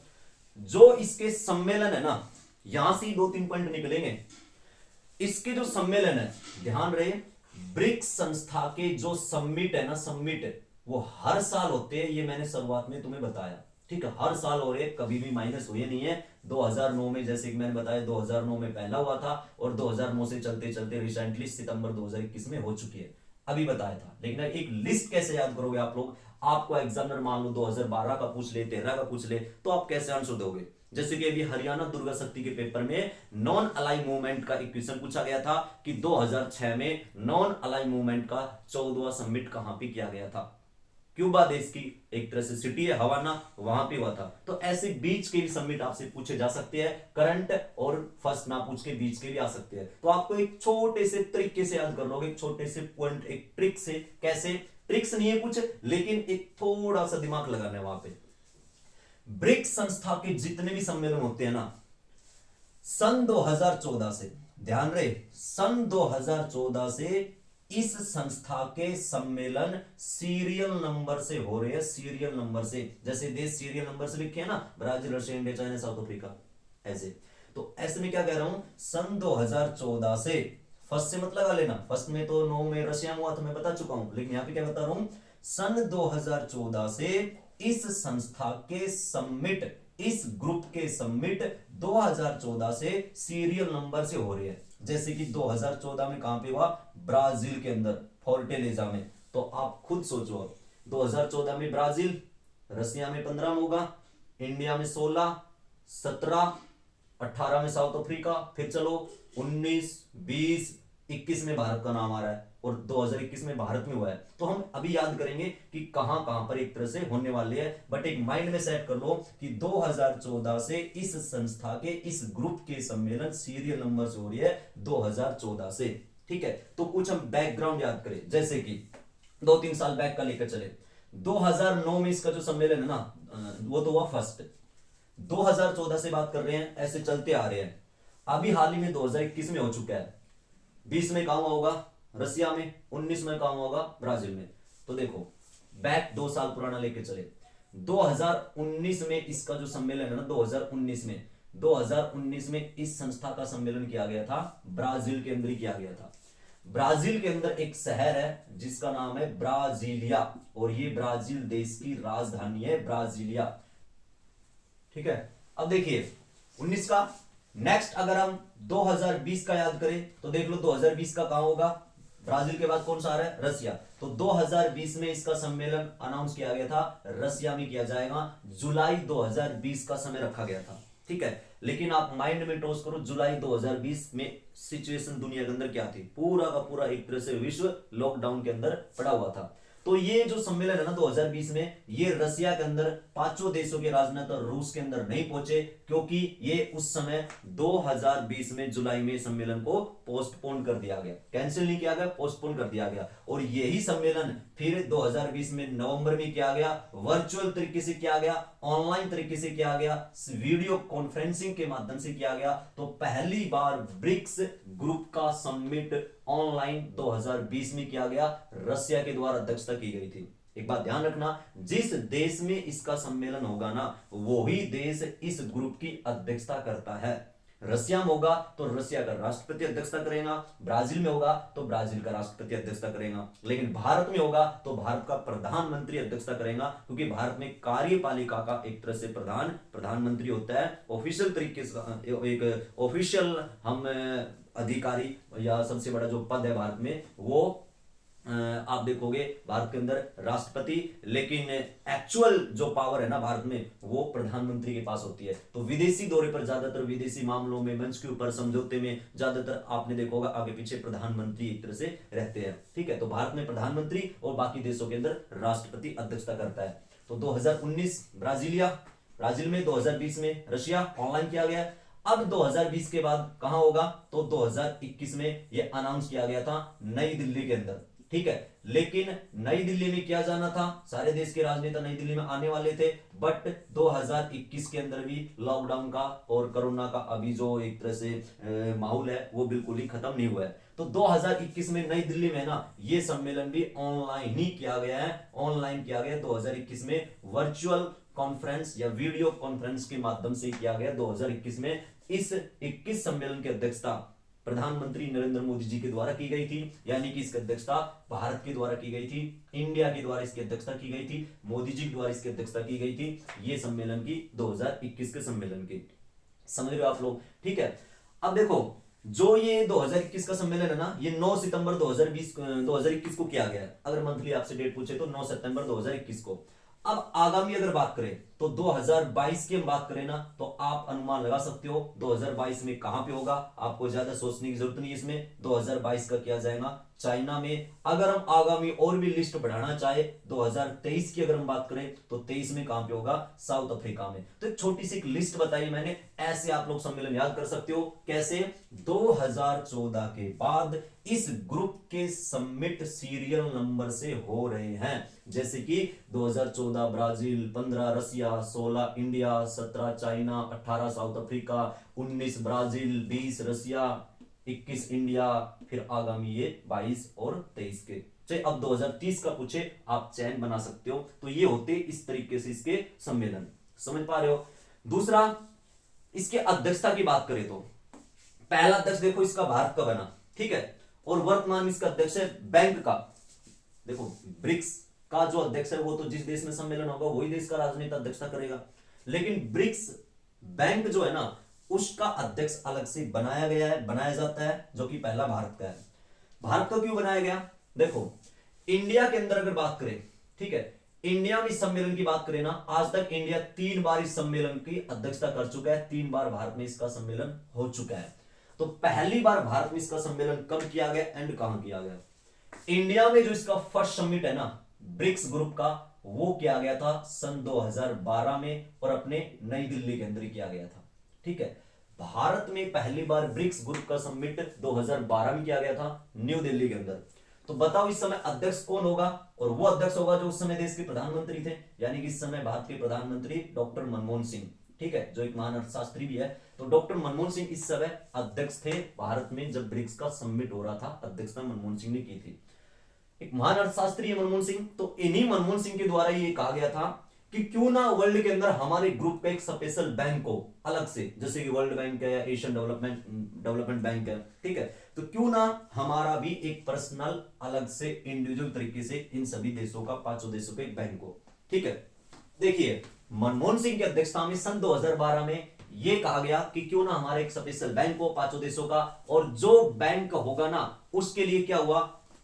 जो इसके सम्मेलन है ना, यहां से 2-3 पॉइंट निकलेंगे। इसके जो सम्मेलन है, ध्यान रहे, ब्रिक्स संस्था के जो समिट है ना, समिट वो हर साल होते हैं, ये मैंने शुरुआत में तुम्हें बताया, ठीक है। हर साल हो रहे, कभी भी माइनस हुए नहीं है। 2009 में, जैसे कि मैंने बताया, 2009 में पहला हुआ था, और 2009 से चलते चलते रिसेंटली सितंबर 2021 में हो चुकी है, अभी बताया था। लेकिन एक लिस्ट कैसे याद करोगे आप लोग? आपको एग्जामिनर मान लो 2012 का पूछ ले, 13 का पूछ ले, तो आप कैसे आंसर दोगे? जैसे कि अभी हरियाणा दुर्गा शक्ति के पेपर में नॉन अलाइ मूवमेंट का एक क्वेश्चन पूछा गया था कि 2006 में नॉन अलाइ मूवमेंट का 14वां समिट कहां पे किया गया था? क्यूबा देश की एक तरह से सिटी है हवाना, वहां पे हुआ था। तो ऐसे बीच के भी समिट आपसे पूछे जा सकते हैं, करंट और फर्स्ट ना पूछ के बीच के भी आ सकते हैं। तो आपको एक छोटे से तरीके से याद कर लोगे, एक छोटे से पॉइंट, एक ट्रिक से। कैसे? ट्रिक्स नहीं है कुछ, लेकिन एक थोड़ा सा दिमाग लगाना है वहां पे। ब्रिक्स संस्था के जितने भी सम्मेलन होते हैं ना, सन 2014 से, ध्यान रहे, सन 2014 से इस संस्था के सम्मेलन सीरियल नंबर से हो रहे हैं, सीरियल नंबर से। जैसे देश सीरियल नंबर से लिखे हैं ना, Brazil, Russia, India, China, south Africa, ऐसे। तो ऐसे में क्या कह रहा हूं, सन 2014 से, फर्स्ट से मत लगा लेना, फर्स्ट में तो 9 में रशिया में हुआ था, मैं बता चुका हूं, लेकिन यहां पे क्या बता रहा हूं, सन 2014 से इस संस्था के समिट, इस ग्रुप के समिट 2014 से सीरियल नंबर से हो रही है। जैसे कि 2014 में कहां पे हुआ? ब्राजील के अंदर, फोर्टेलेजा में। तो आप खुद सोचो, 2014 में ब्राजील, रशिया में 15 में होगा, इंडिया में 16, 17, 18 में साउथ अफ्रीका, फिर चलो 19, 20, 21 में भारत का नाम आ रहा है, और 2021 में भारत में हुआ है। तो हम अभी याद करेंगे कि कहां कहां पर एक तरह से होने वाले हैं, बट एक माइंड में सेट कर लो कि 2014 से इस संस्था के, इस ग्रुप के सम्मेलन सीरियल नंबर से हो रही है 2014 से, ठीक है। तो कुछ हम बैकग्राउंड याद करें, जैसे कि 2-3 साल बैक का लेकर चले। 2009 में इसका जो सम्मेलन है ना, वो तो हुआ फर्स्ट। 2014 से बात कर रहे हैं, ऐसे चलते आ रहे हैं। अभी हाल ही में 2021 में हो चुका है। 20 में कहां होगा? रशिया में। 19 में कहां होगा? ब्राजील में। तो देखो, बैक 2 साल पुराना लेके चले, 2019 में इसका जो सम्मेलन है ना, 2019 में इस संस्था का सम्मेलन किया गया था, ब्राजील के अंदर ही किया गया था। ब्राजील के अंदर एक शहर है जिसका नाम है ब्राजीलिया, और ये ब्राजील देश की राजधानी है, ब्राजीलिया, ठीक है। अब देखिए 19 का, नेक्स्ट अगर हम 2020 का याद करें तो देख लो 2020 का कहां होगा? ब्राजील के बाद कौन सा आ रहा है? रसिया। तो 2020 में इसका सम्मेलन अनाउंस किया गया था, रसिया में किया जाएगा, जुलाई 2020 का समय रखा गया था, ठीक है। लेकिन आप माइंड में टॉस करो, जुलाई 2020 में सिचुएशन दुनिया के अंदर क्या थी? पूरा का पूरा एक तरह से विश्व लॉकडाउन के अंदर पड़ा हुआ था। तो ये जो सम्मेलन है ना 2020 में, ये रसिया के अंदर पांचों देशों के राजनेता रूस के अंदर नहीं पहुंचे, क्योंकि ये उस समय 2020 में जुलाई में सम्मेलन को पोस्टपोन कर दिया गया, कैंसिल नहीं किया गया, पोस्टपोन कर दिया गया। और यही सम्मेलन फिर 2020 में नवंबर में किया गया, वर्चुअल तरीके से किया गया, ऑनलाइन तरीके से किया गया, वीडियो कॉन्फ्रेंसिंग के माध्यम से किया गया। तो पहली बार ब्रिक्स ग्रुप का समिट ऑनलाइन 2020 में किया गया, रसिया के द्वारा अध्यक्षता की गई थी। एक बात ध्यान रखना, जिस देश में इसका सम्मेलन होगा ना, वही देश इस ग्रुप की अध्यक्षता करता है। रसिया में होगा तो रसिया का राष्ट्रपति अध्यक्षता करेगा, ब्राजील में होगा तो ब्राजील का राष्ट्रपति अध्यक्षता करेगा, लेकिन भारत में होगा तो भारत का प्रधानमंत्री अध्यक्षता करेगा, क्योंकि भारत में कार्यपालिका का एक तरह से प्रधानमंत्री होता है। ऑफिशियल तरीके से एक ऑफिशियल हम अधिकारी या सबसे बड़ा जो पद है भारत में, वो आप देखोगे भारत के अंदर राष्ट्रपति, लेकिन एक्चुअल जो पावर है ना भारत में, वो प्रधानमंत्री के पास होती है। तो विदेशी दौरे पर ज्यादातर, विदेशी मामलों में, मंच के ऊपर, समझौते में ज्यादातर आपने देखा होगा आगे पीछे प्रधानमंत्री एक तरह से रहते हैं, ठीक है। तो भारत में प्रधानमंत्री और बाकी देशों के अंदर राष्ट्रपति अध्यक्षता करता है। तो 2019 ब्राजील में, 2020 में रशिया, ऑनलाइन किया गया। अब 2020 के बाद कहां होगा? तो 2021 में यह अनाउंस किया गया था नई दिल्ली के अंदर, ठीक है। लेकिन नई दिल्ली में क्या जाना था, सारे देश के राजनेता नई दिल्ली में आने वाले थे, बट 2021 के अंदर भी लॉकडाउन का और कोरोना का अभी जो एक तरह से माहौल है वो बिल्कुल ही खत्म नहीं हुआ है। तो 2021 में नई दिल्ली में ना ये सम्मेलन भी ऑनलाइन ही किया गया है, ऑनलाइन किया गया 2021 में, वर्चुअल कॉन्फ्रेंस या वीडियो कॉन्फ्रेंस के माध्यम से किया गया 2021 में। इस 21 सम्मेलन की अध्यक्षता प्रधानमंत्री नरेंद्र मोदी जी के द्वारा की गई थी, यानी कि इसकी अध्यक्षता भारत के द्वारा की गई थी, इंडिया के द्वारा इसकी अध्यक्षता की गई थी, मोदी जी के द्वारा इसकी अध्यक्षता की गई थी। ये सम्मेलन की 2021 के सम्मेलन की, समझ रहे हो आप लोग, ठीक है। अब देखो, जो ये 2021 का सम्मेलन है ना, ये 9 सितंबर 2021 को किया गया है। अगर मंथली आपसे डेट पूछे तो 9 सितंबर 2021 को। अब आगामी अगर बात करें तो 2022 की हम बात करें ना, तो आप अनुमान लगा सकते हो 2022 में कहां पे होगा। आपको ज्यादा सोचने की जरूरत नहीं है इसमें। 2022 का किया जाएगा चाइना में। अगर हम आगामी और भी लिस्ट बढ़ाना चाहे, 2023 की अगर हम बात करें तो 23 में कहां पे होगा? साउथ अफ्रीका में। तो एक छोटी सी एक लिस्ट बताई मैंने, ऐसे आप लोग सम्मेलन याद कर सकते हो। कैसे? 2014 के बाद इस ग्रुप के समिट सीरियल नंबर से हो रहे हैं, जैसे कि 2014 ब्राजील, 15 रसिया, 16 India, 17 China, 18 south Africa, 19 Brazil, 20 रसिया, 21 इंडिया, फिर आगामी ये 22 और 23 के। चाहे अब 2030 का पूछे, आप चैन बना सकते हो। तो ये होते इस तरीके से इसके सम्मेलन, समझ पा रहे हो। दूसरा, इसके अध्यक्षता की बात करें तो पहला अध्यक्ष देखो इसका भारत का बना, ठीक है, और वर्तमान में इसका अध्यक्ष है बैंक का। देखो, ब्रिक्स का जो अध्यक्ष है वो तो जिस देश में सम्मेलन होगा वही देश का राजनेता अध्यक्षता करेगा, लेकिन ब्रिक्स बैंक जो है ना, उसका अध्यक्ष अलग से बनाया गया है, बनाया जाता है, जो कि पहला भारत का है। भारत का क्यों बनाया गया? देखो, इंडिया के अंदर अगर बात करें, ठीक है, इंडिया में इस सम्मेलन की बात करें ना, आज तक इंडिया 3 बार इस सम्मेलन की अध्यक्षता कर चुका है, 3 बार भारत में इसका सम्मेलन हो चुका है। तो पहली बार भारत में इसका सम्मेलन कब किया गया एंड कहां किया गया? इंडिया में जो इसका फर्स्ट समिट है ना ब्रिक्स ग्रुप का, वो किया गया था सन 2012 में और अपने नई दिल्ली के अंदर किया गया था, ठीक है। भारत में पहली बार ब्रिक्स ग्रुप का समिट 2012 में किया गया था न्यू दिल्ली के अंदर। तो बताओ इस समय अध्यक्ष कौन होगा? और वो अध्यक्ष होगा जो उस समय देश के प्रधानमंत्री थे, यानी कि इस समय भारत के प्रधानमंत्री डॉक्टर मनमोहन सिंह, ठीक है, जो एक महान अर्थशास्त्री भी है। तो डॉक्टर मनमोहन सिंह इस समय अध्यक्ष थे भारत में जब ब्रिक्स का समिट हो रहा था, अध्यक्षता मनमोहन सिंह ने की थी। एक महान अर्थशास्त्री है मनमोहन सिंह। तो इन्हीं मनमोहन सिंह के द्वारा ये कहा गया था कि क्यों ना वर्ल्ड के अंदर हमारे ग्रुप का एक स्पेशल बैंक हो अलग से, जैसे कि वर्ल्ड बैंक है या एशियन डेवलपमेंट बैंक है, ठीक है, तो क्यों ना हमारा भी एक पर्सनल अलग से इंडिविजुअल तरीके से इन सभी देशों का, 5 देशों का एक बैंक हो, ठीक है। देखिए, मनमोहन सिंह की अध्यक्षता में सन 2012 में यह कहा गया कि क्यों ना हमारा एक स्पेशल बैंक हो 5 देशों का, और जो बैंक होगा ना उसके लिए क्या हुआ,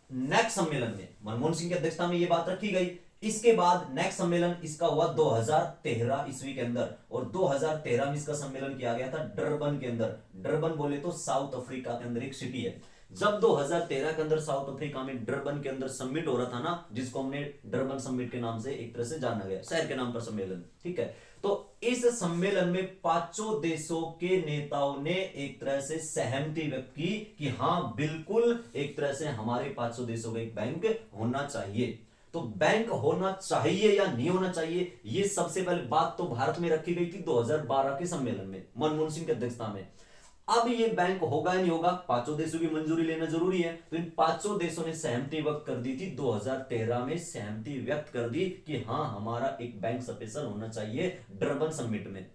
नेक्स्ट सम्मेलन में मनमोहन सिंह की अध्यक्षता में यह बात रखी गई। इसके बाद नेक्स्ट सम्मेलन इसका हुआ 2013 ईस्वी के अंदर, और 2013 में इसका सम्मेलन किया गया था डरबन के अंदर। डरबन बोले तो साउथ अफ्रीका के अंदर एक सिटी है। जब 2013 के अंदर साउथ अफ्रीका में डरबन के अंदर समिट हो रहा था ना, जिसको हमने डरबन समिट के नाम से एक तरह से जाना गया, शहर के नाम पर सम्मेलन, ठीक है। तो इस सम्मेलन में पांचों देशों के नेताओं ने एक तरह से सहमति व्यक्त की कि हां बिल्कुल एक तरह से हमारे 500 देशों का एक बैंक होना चाहिए। तो बैंक होना चाहिए या नहीं होना चाहिए, ये सबसे पहले बात तो भारत में रखी गई थी 2012 के सम्मेलन में मनमोहन सिंह की अध्यक्षता में। अब ये बैंक होगा या नहीं होगा, पांचों देशों की मंजूरी लेना जरूरी है। तो इन पांचों देशों ने सहमति व्यक्त कर दी थी, 2013 में सहमति व्यक्त कर दी कि हां हमारा एक बैंक स्पेशल होना चाहिए डरबन समिट में।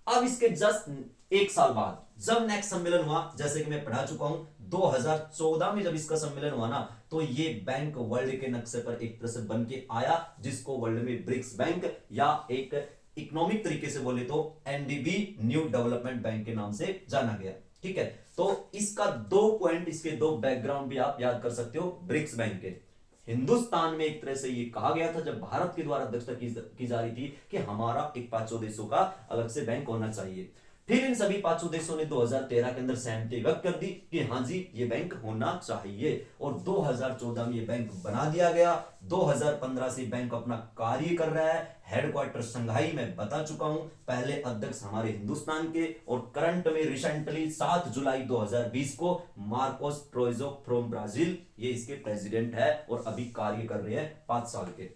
अब इसके जस्ट एक साल बाद जब नेक्स्ट सम्मेलन हुआ, जैसे कि मैं पढ़ा चुका हूं, 2014 में जब इसका सम्मेलन हुआ ना, तो ये बैंक वर्ल्ड के नक्शे पर एक तरह से बन के आया, जिसको वर्ल्ड में ब्रिक्स बैंक या एक इकोनॉमिक तरीके से बोले तो एनडीबी न्यू डेवलपमेंट बैंक के नाम से जाना गया, ठीक है। तो इसका 2 पॉइंट, इसके 2 बैकग्राउंड भी आप याद कर सकते हो ब्रिक्स बैंक के। हिंदुस्तान में एक तरह से ये कहा गया था जब भारत के द्वारा अध्यक्षता की जा रही थी कि हमारा एक 500 देशों का अलग से बैंक होना चाहिए। फिर इन सभी 500 देशों ने 2013 के अंदर सहमति व्यक्त कर दी कि हां जी ये बैंक होना चाहिए, और 2014 में ये बैंक बना दिया गया। 2015 से बैंक अपना कार्य कर रहा है। हेडक्वार्टर शंघाई में बता चुका हूं, पहले अध्यक्ष हमारे हिंदुस्तान के, और करंट में रिसेंटली 7 जुलाई 2020 को मार्कोस ट्रोइजो फ्रॉम ब्राजील ये इसके प्रेसिडेंट है, और अभी कार्य कर रहे हैं 5 साल के।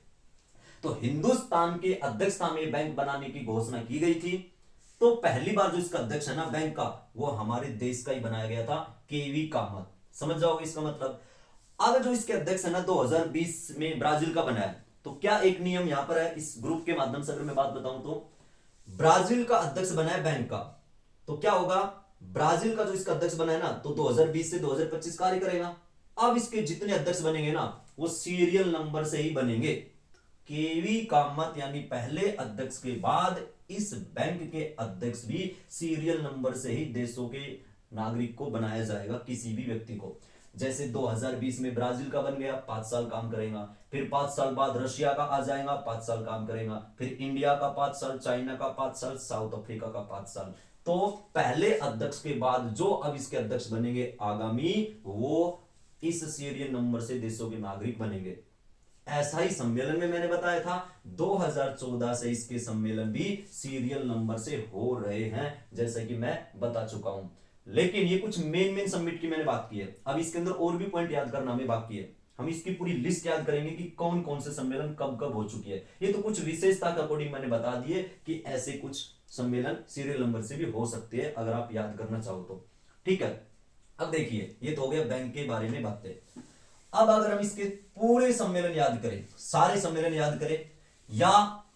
तो हिंदुस्तान के अध्यक्षता में बैंक बनाने की घोषणा की गई थी। तो पहली बार जो इसका अध्यक्ष है ना बैंक का, वो हमारे देश का ही बनाया गया था, केवी कामत। समझ जाओगे इसका मतलब। अब जो इसके अध्यक्ष है ना 2020 में ब्राजील का बनाया, तो क्या एक नियम यहां पर है इस ग्रुप के माध्यम से अगर मैं बात बताऊं तो, ब्राजील का अध्यक्ष बनाया बैंक का, तो क्या होगा, ब्राजील का जो इसका अध्यक्ष बनाया ना, तो 2020 से 2025 कार्य करेगा। अब इसके जितने अध्यक्ष बनेंगे ना, वो सीरियल नंबर से ही बनेंगे। केवी कामत यानी पहले अध्यक्ष के बाद इस बैंक के अध्यक्ष भी सीरियल नंबर से ही देशों के नागरिक को बनाया जाएगा, किसी भी व्यक्ति को। जैसे 2020 में ब्राजील का बन गया, 5 साल काम करेगा, फिर 5 साल बाद रशिया का आ जाएगा, 5 साल काम करेगा, फिर इंडिया का 5 साल, चाइना का 5 साल, साउथ अफ्रीका का 5 साल। तो पहले अध्यक्ष के बाद जो अब इसके अध्यक्ष बनेंगे आगामी, वो इस सीरियल नंबर से देशों के नागरिक बनेंगे। ऐसा ही सम्मेलन में मैंने बताया था 2014 से इसके सम्मेलन भी सीरियल नंबर से हो रहे हैं, जैसा कि मैं बता चुका हूं। लेकिन ये कुछ मेन समिट की मैंने बात की है। अब इसके अंदर और भी पॉइंट याद करना हमें बाकी है। हम इसकी पूरी लिस्ट याद करेंगे कि कौन कौन से सम्मेलन कब कब हो चुकी है। ये तो कुछ विशेषता के अकॉर्डिंग मैंने बता दिए कि ऐसे कुछ सम्मेलन सीरियल नंबर से भी हो सकते हैं, अगर आप याद करना चाहो तो, ठीक है। अब देखिए, ये तो हो गया बैंक के बारे में बातें। अब अगर हम इसके पूरे सम्मेलन याद करें, सारे सम्मेलन याद करें, या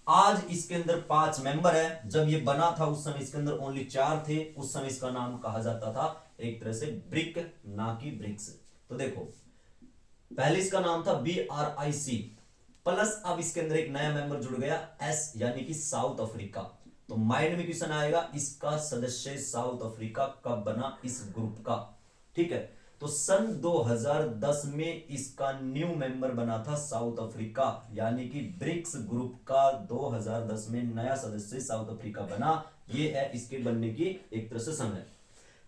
आज इसके अंदर 5 मेंबर है, जब ये बना था उस समय इसके अंदर ओनली 4 थे, उस समय इसका नाम कहा जाता था एक तरह से ब्रिक, ना कि ब्रिक्स। तो देखो, पहले इसका नाम था BRIC प्लस, अब इसके अंदर एक नया मेंबर जुड़ गया S, यानी कि साउथ अफ्रीका। तो माइंड में क्वेश्चन आएगा, इसका सदस्य साउथ अफ्रीका कब बना इस ग्रुप का, ठीक है। तो सन 2010 में इसका न्यू मेंबर बना था साउथ अफ्रीका, यानी कि ब्रिक्स ग्रुप का 2010 में नया सदस्य साउथ अफ्रीका बना। ये है इसके बनने की एक तरह से समय।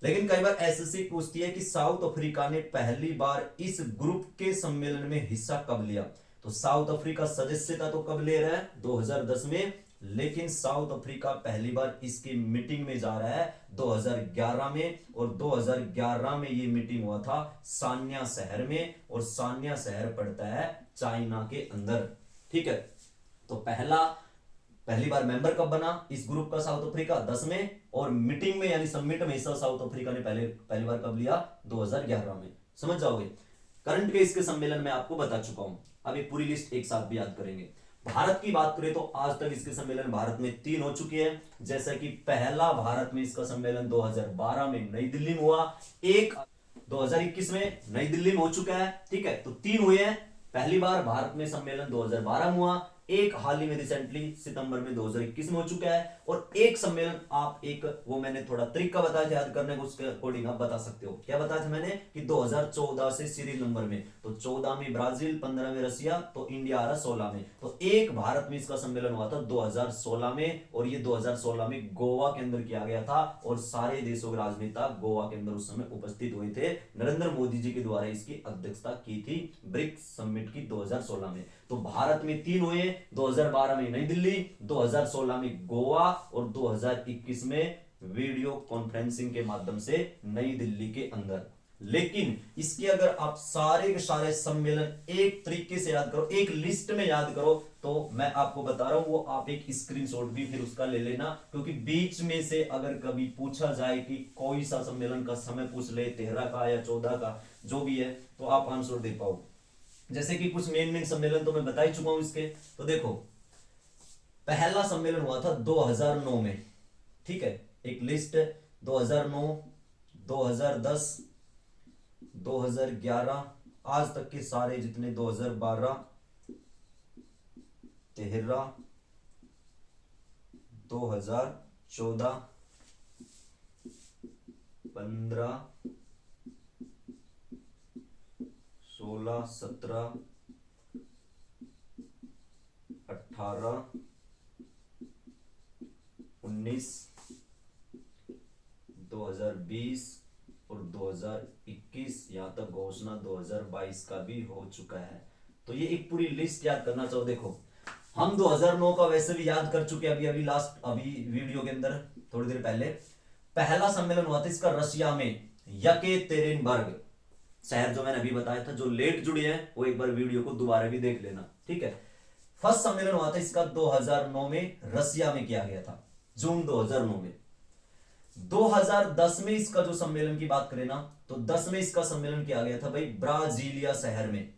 लेकिन कई बार एसएससी पूछती है कि साउथ अफ्रीका ने पहली बार इस ग्रुप के सम्मेलन में हिस्सा कब लिया। तो साउथ अफ्रीका सदस्यता तो कब ले रहा है, 2010 में, लेकिन साउथ अफ्रीका पहली बार इसकी मीटिंग में जा रहा है 2011 में, और 2011 में ये मीटिंग हुआ था सान्या शहर में, और सान्या शहर पड़ता है चाइना के अंदर, ठीक है। तो पहली बार मेंबर कब बना इस ग्रुप का साउथ अफ्रीका, 10 में, और मीटिंग में यानी समिट में हिस्सा साउथ अफ्रीका ने पहली बार कब लिया, 2011 में। समझ जाओगे। करंट के इसके सम्मेलन में आपको बता चुका हूं। अब ये पूरी लिस्ट एक साथ भी याद करेंगे। भारत की बात करें तो आज तक इसके सम्मेलन भारत में 3 हो चुके हैं, जैसा कि पहला भारत में इसका सम्मेलन 2012 में नई दिल्ली में हुआ, एक 2021 में नई दिल्ली में हो चुका है, ठीक है। तो 3 हुए हैं। पहली बार भारत में सम्मेलन 2012 में हुआ, एक हाल ही में रिसेंटली सितंबर में 2021 में हो चुका है, और एक सम्मेलन आप एक वो मैंने थोड़ा तरीका बताया था याद करने को, उसके अकॉर्डिंग आप बता सकते हो। क्या बताया था मैंने कि 2014 से सीरीज नंबर में, तो 14 में ब्राजील, 15 में रसिया, तो इंडिया आ रहा 16 में। तो एक भारत में इसका सम्मेलन हुआ था 2016 में, और ये 2016 में गोवा के अंदर किया गया था, और सारे देशों के राजनेता गोवा के अंदर उस समय उपस्थित हुए थे। नरेंद्र मोदी जी के द्वारा इसकी अध्यक्षता की थी ब्रिक्स समिट की 2016 में। तो भारत में 3 हुए, 2012 में नई दिल्ली, 2016 में गोवा, और 2021 में वीडियो कॉन्फ्रेंसिंग के माध्यम से नई दिल्ली के अंदर। लेकिन इसके अगर आप सारे के सारे सम्मेलन एक तरीके से याद करो, एक लिस्ट में याद करो, तो मैं आपको बता रहा हूं वो आप एक स्क्रीनशॉट भी फिर उसका ले लेना, क्योंकि बीच में से अगर कभी पूछा जाए कि कोई सा सम्मेलन का समय पूछ ले, 13 का या 14 का जो भी है, तो आप आंसर दे पाओ। जैसे कि कुछ मेन सम्मेलन तो मैं बता ही चुका हूं इसके। तो देखो, पहला सम्मेलन हुआ था 2009 में, ठीक है, एक लिस्ट 2009, 2010, 2011, आज तक के सारे जितने 2012, 13, 2014, 15, 16, 17, 18, 19, 2020 और 2021, यहां तक घोषणा 2022 का भी हो चुका है। तो ये एक पूरी लिस्ट याद करना चाहो। देखो, हम 2009 का वैसे भी याद कर चुके, अभी वीडियो के अंदर थोड़ी देर पहले। पहला सम्मेलन हुआ था इसका रशिया में, यकेतेरिनबर्ग शहर, जो मैंने अभी बताया था। जो लेट जुड़े हैं वो एक बार वीडियो को दोबारा भी देख लेना, ठीक है। फर्स्ट सम्मेलन हुआ था इसका 2009 में, रसिया में किया गया था, जून 2009 में। 2010 में इसका जो सम्मेलन की बात करें ना, तो 10 में इसका सम्मेलन किया गया था भाई ब्राजीलिया शहर में,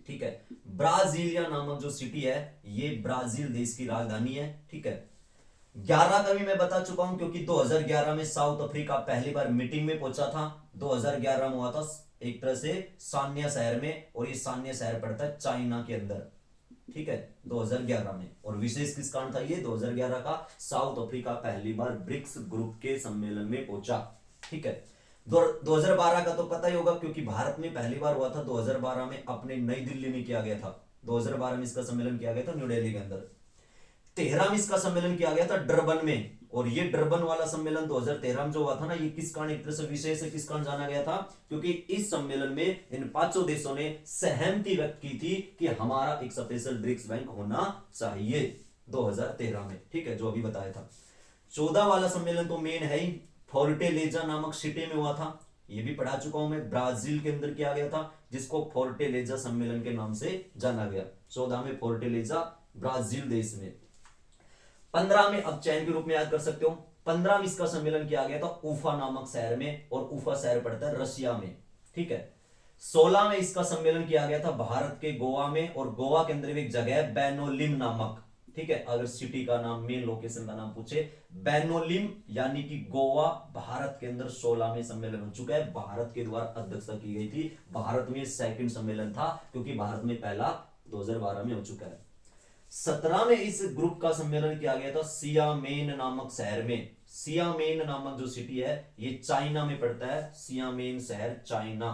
ठीक है। ब्राजीलिया नामक जो सिटी है, ये ब्राजील देश की राजधानी है, ठीक है। 11 का भी मैं बता चुका हूं, क्योंकि 2011 में साउथ अफ्रीका पहली बार मीटिंग में पहुंचा था। 2011 में हुआ था एक तरह से सान्या शहर में, और ये सान्या शहर पड़ता है चाइना के अंदर, ठीक है, 2011 में। और विशेष किस कारण था ये 2011 का, साउथ अफ्रीका पहली बार ब्रिक्स ग्रुप के सम्मेलन में पहुंचा, ठीक है। 2012 का तो पता ही होगा, क्योंकि भारत में पहली बार हुआ था 2012 में, अपने नई दिल्ली में किया गया था। 2012 में इसका सम्मेलन किया गया था न्यू दिल्ली के अंदर। 13 में इसका सम्मेलन किया गया था डरबन में, और ये डरबन वाला सम्मेलन 2013 में जो हुआ था ना, ये किस कारण एक तरह से विशेष है, किस कारण जाना गया था, क्योंकि इस सम्मेलन में इन 5 देशों ने सहमति व्यक्त की थी कि हमारा एक स्पेशल ब्रिक्स बैंक होना चाहिए 2013 में, ठीक है, जो अभी बताया था। 14 वाला सम्मेलन तो मेन है ही, फोर्टेलेजा नामक सिटी में हुआ था, ये भी पढ़ा चुका हूं मैं, ब्राजील के अंदर किया गया था, जिसको फोर्टेलेजा सम्मेलन के नाम से जाना गया। 14 में फोर्टेलेजा, ब्राजील देश में। 15 में अब चैन के रूप में याद कर सकते हो, 15 में इसका सम्मेलन किया गया था उफा नामक शहर में, और उफा शहर पड़ता है रशिया में, ठीक है। 16 में इसका सम्मेलन किया गया था भारत के गोवा में, और गोवा के अंदर एक जगह है बैनोलिम नामक, ठीक है। अगर सिटी का नाम, मेन लोकेशन का नाम पूछे, बैनोलिम, यानी कि गोवा, भारत के अंदर 16 में सम्मेलन हो चुका है, भारत के द्वारा अध्यक्षता की गई थी। भारत में सेकंड सम्मेलन था, क्योंकि भारत में पहला 2012 में हो चुका है। 17 में इस ग्रुप का सम्मेलन किया गया था सियामेन नामक शहर में। सियामेन नामक जो सिटी है, ये चाइना में पड़ता है, सियामेन शहर चाइना,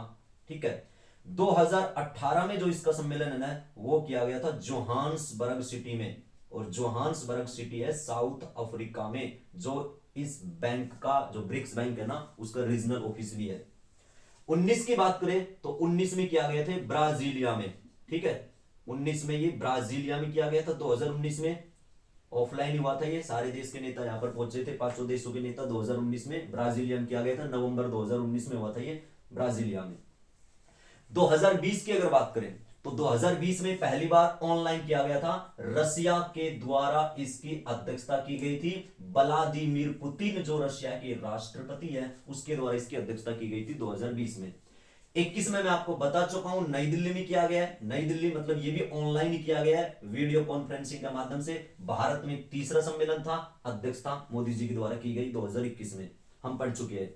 ठीक है। 2018 में जो इसका सम्मेलन है ना, वो किया गया था जोहान्सबर्ग सिटी में, और जोहान्सबर्ग सिटी है साउथ अफ्रीका में, जो इस बैंक का, जो ब्रिक्स बैंक है ना, उसका रीजनल ऑफिस भी है। 19 की बात करें तो 19 में किया गया थे ब्राजीलिया में, ठीक है। 19 में ये ब्राजीलिया में किया गया था, 2019 में ऑफलाइन हुआ था ये, सारे देश के नेता यहां पर पहुंचे थे, 500 देशों के नेता। 2019 में ब्राजीलिया में किया गया था, नवंबर 2019 में हुआ था ये ब्राजीलिया में। 2020 की अगर बात करें तो 2020 में पहली बार ऑनलाइन किया गया था, रसिया के द्वारा इसकी अध्यक्षता की गई थी। व्लादिमीर पुतिन जो रशिया के राष्ट्रपति है, उसके द्वारा इसकी अध्यक्षता की गई थी 2020 में। 21 में मैं आपको बता चुका हूं, नई दिल्ली में किया गया है। नई दिल्ली मतलब ये भी ऑनलाइन ही किया गया है, वीडियो कॉन्फ्रेंसिंग के माध्यम से। भारत में तीसरा सम्मेलन था, अध्यक्षता मोदी जी के द्वारा की गई 2021 में, हम पढ़ चुके हैं।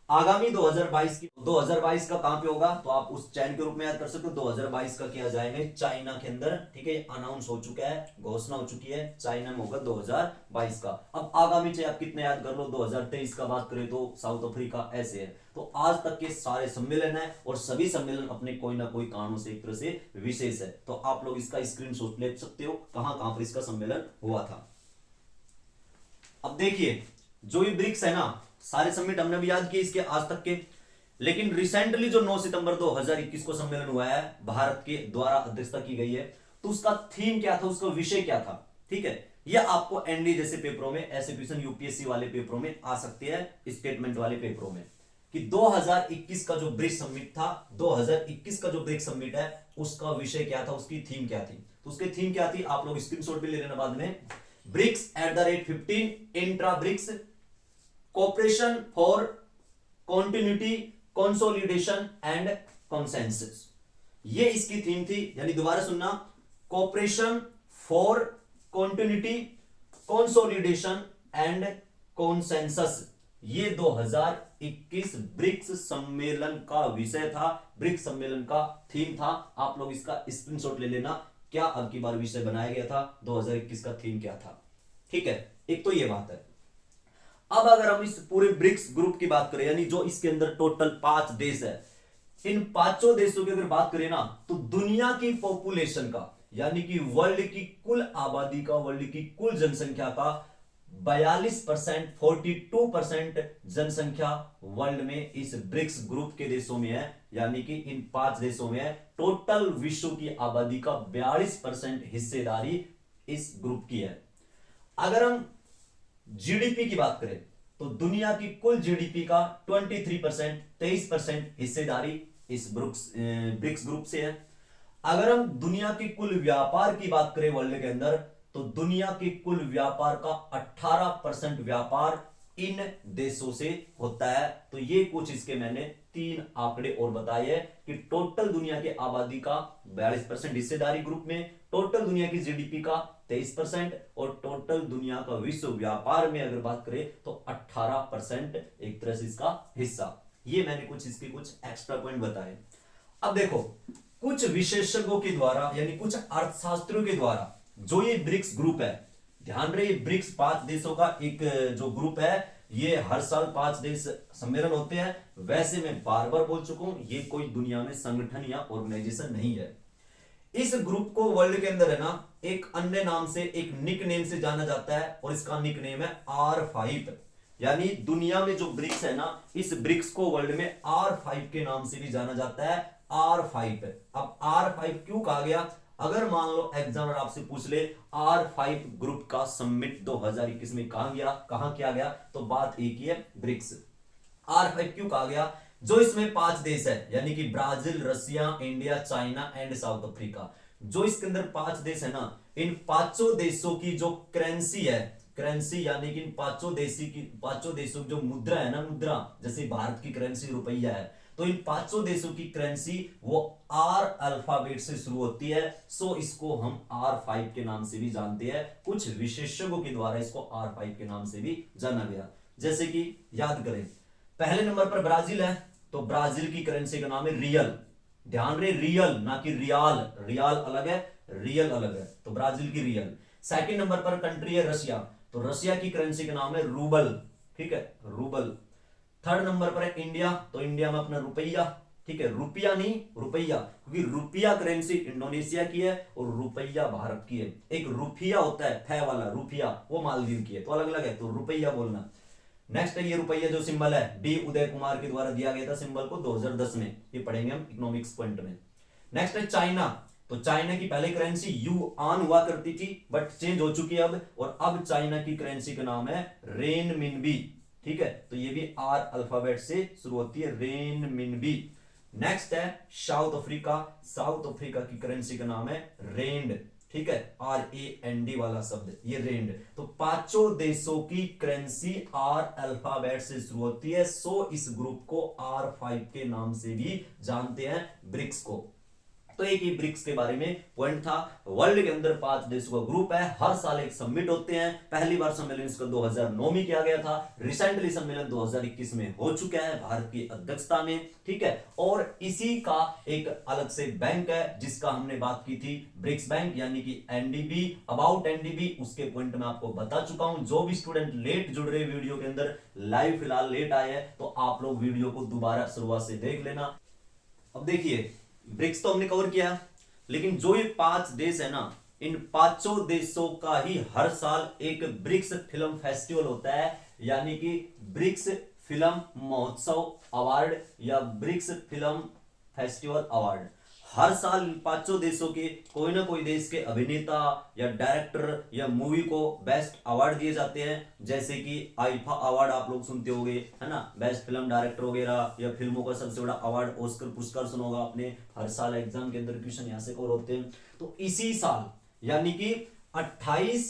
आगामी 2022 की 2022 का कहां पे होगा, तो आप उस चैन के रूप में याद कर सकते हो। 2022 का किया जाएगा चाइना के अंदर, ठीक है, अनाउंस हो चुका है, घोषणा हो चुकी है, चाइना में होगा 2022 का। अब आगामी चाहे आप कितने याद कर लो, 2023 का बात करें तो साउथ अफ्रीका, ऐसे है। तो आज तक के सारे सम्मेलन है और सभी सम्मेलन अपने कोई ना कोई कारणों से एक तरह से विशेष है। तो आप लोग इसका स्क्रीनशॉट ले सकते हो, कहां कहां पर इसका सम्मेलन हुआ था। अब देखिए, जो ये ब्रिक्स है ना, सारे समिट हमने भी याद किए इसके आज तक के, लेकिन रिसेंटली जो 9 सितंबर 2021 को सम्मेलन हुआ है, भारत के द्वारा अध्यक्षता की गई है, तो उसका थीम क्या था, उसका विषय क्या था, ठीक है। यह आपको एनडी जैसे पेपरों में, ऐसे क्वेश्चन यूपीएससी वाले पेपरों में आ सकते हैं, स्टेटमेंट वाले पेपरों में, कि 2021 का जो ब्रिक्स समिट था, 2021 का जो ब्रिक्स समिट है, उसका विषय क्या था, उसकी थीम क्या थी। तो उसकी थीम क्या थी, आप लोग स्क्रीनशॉट भी ले लेना बाद में। BRICS @15 intra BRICS cooperation for continuity, consolidation and consensus, ये इसकी थीम थी। यानी दोबारा सुनना, cooperation for continuity, consolidation and consensus, ये 2021 ब्रिक्स सम्मेलन का विषय था, ब्रिक्स सम्मेलन का थीम था। आप लोग इसका स्क्रीनशॉट ले लेना, क्या अब की बार विषय बनाया गया था, 2021 का थीम क्या था, ठीक है। एक तो ये बात है। अब अगर हम इस पूरे ब्रिक्स ग्रुप की बात करें, यानी जो इसके अंदर टोटल 5 देश है, इन पांचों देशों की अगर बात करें ना, तो दुनिया की पॉपुलेशन का, यानी कि वर्ल्ड की कुल आबादी का, वर्ल्ड की कुल जनसंख्या का 42%, 42% जनसंख्या वर्ल्ड में इस ब्रिक्स ग्रुप के देशों में है, यानी कि इन 5 देशों में है। टोटल विश्व की आबादी का 42% हिस्सेदारी इस ग्रुप की है। अगर हम जीडीपी की बात करें, तो दुनिया की कुल जीडीपी का 23%, 23% हिस्सेदारी इस ब्रिक्स ग्रुप से है। अगर हम दुनिया की कुल व्यापार की बात करें वर्ल्ड के अंदर, तो दुनिया के कुल व्यापार का 18% व्यापार इन देशों से होता है। तो ये कुछ इसके मैंने 3 आंकड़े और बताए हैं कि टोटल दुनिया की आबादी का 42% हिस्सेदारी ग्रुप में, टोटल दुनिया की जीडीपी का 23% और टोटल दुनिया का विश्व व्यापार में अगर बात करें तो 18% एक तरह से इसका हिस्सा। ये मैंने कुछ इसके कुछ एक्स्ट्रा पॉइंट बताए। अब देखो, कुछ विशेषज्ञों के द्वारा, यानी कुछ अर्थशास्त्रियों के द्वारा, जो ये ब्रिक्स ग्रुप है, ध्यान रहे, ये ब्रिक्स 5 देशों का एक जो ग्रुप है, ये हर साल 5 देश सम्मेलन होते हैं। वैसे मैं बार बार बोल चुका हूं, ये कोई दुनिया में संगठन या ऑर्गेनाइजेशन नहीं है। इस ग्रुप को वर्ल्ड के अंदर है ना, एक अन्य नाम से, एक निक नेम से जाना जाता है, और इसका निक नेम है R5। यानी दुनिया में जो ब्रिक्स है ना, इस ब्रिक्स को वर्ल्ड में R5 के नाम से भी जाना जाता है, R5। अब R5 क्यों कहा गया, अगर मान लो एग्जामिनर आपसे पूछ ले R5 ग्रुप का समिट 2021 में कहां किया गया, तो बात एक ही है, ब्रिक्स। R5 क्यों कहा गया, जो इसमें 5 देश है, यानी कि Brazil, Russia, India, China and South Africa, जो इसके अंदर 5 देश है ना, इन पांचों देशों की जो करेंसी है, करेंसी यानी कि इन पांचों देशों की जो मुद्रा है ना, मुद्रा, जैसे भारत की करेंसी रुपया है, तो इन पांचों देशों की करेंसी वो R अल्फाबेट से शुरू होती है। सो इसको हम R5 के नाम से भी जानते हैं। कुछ विशेषज्ञों के द्वारा इसको R5 के नाम से भी जाना गया। जैसे कि याद करें, पहले नंबर पर ब्राजील है, तो ब्राजील की करेंसी का नाम है रियल। ध्यान रहे, रियल ना कि रियाल, रियाल अलग है, रियल अलग है, तो ब्राजील की रियल। सेकंड नंबर पर कंट्री है रशिया, तो रशिया की करेंसी का नाम है रूबल, ठीक है, रूबल। थर्ड नंबर पर है इंडिया, तो इंडिया में अपना रुपया, ठीक है, रुपया नहीं रुपया, क्योंकि रुपया करेंसी इंडोनेशिया की है और रुपया भारत की है। एक रुपया होता है फै वाला रुपया, वो मालदीव की है, तो अलग अलग है, तो रुपया बोलना। नेक्स्ट है ये रुपया जो सिंबल है, डी उदय कुमार के द्वारा दिया गया था सिंबल को 2010 में, ये पढ़ेंगे हम इकोनॉमिक्स पॉइंट में। नेक्स्ट है चाइना, तो चाइना की पहले करेंसी युआन हुआ करती थी, बट चेंज हो चुकी है अब, और अब चाइना की करेंसी का नाम है रेनमिनबी, ठीक है, तो ये भी R अल्फाबेट से शुरू होती है, रेनमिनबी। नेक्स्ट है साउथ अफ्रीका, साउथ अफ्रीका की करेंसी का नाम है रेंड, ठीक है, RAND वाला शब्द, ये रेंड। तो पांचों देशों की करेंसी R अल्फाबेट से शुरू होती है, सो इस ग्रुप को R5 के नाम से भी जानते हैं, ब्रिक्स को। तो एक ही ब्रिक्स के बारे में पॉइंट था। वर्ल्ड के अंदर 5 देशों का ग्रुप है, हर साल एक समिट होते हैं। पहली बार सम्मेलन इसका 2009 में किया गया था। रिसेंटली सम्मेलन 2021 में हो चुका है भारत की अध्यक्षता में, ठीक है। और इसी का एक अलग से बैंक है जिसका हमने बात की थी, ब्रिक्स बैंक यानी कि एनडीबी। अबाउट एनडीबी उसके पॉइंट में आपको बता चुका हूं। जो भी स्टूडेंट लेट जुड़ रहे वीडियो के अंदर, लाइव फिलहाल लेट आए हैं, तो आप लोग वीडियो को दोबारा शुरुआत से देख लेना। अब देखिए, ब्रिक्स तो हमने कवर किया, लेकिन जो ये 5 देश है ना, इन 5 देशों का ही हर साल एक ब्रिक्स फिल्म फेस्टिवल होता है, यानी कि ब्रिक्स फिल्म महोत्सव अवार्ड या ब्रिक्स फिल्म फेस्टिवल अवार्ड। हर साल इन 5 देशों के कोई ना कोई देश के अभिनेता या डायरेक्टर या मूवी को बेस्ट अवार्ड दिए जाते हैं, जैसे कि आईफा अवार्ड आप लोग सुनते होंगे, है ना, बेस्ट फिल्म डायरेक्टर वगैरह, या फिल्मों का सबसे बड़ा अवार्ड ऑस्कर पुरस्कार सुना होगा आपने, हर साल एग्जाम के अंदर क्वेश्चन यहां से कवर होते हैं। तो इसी साल यानी कि 28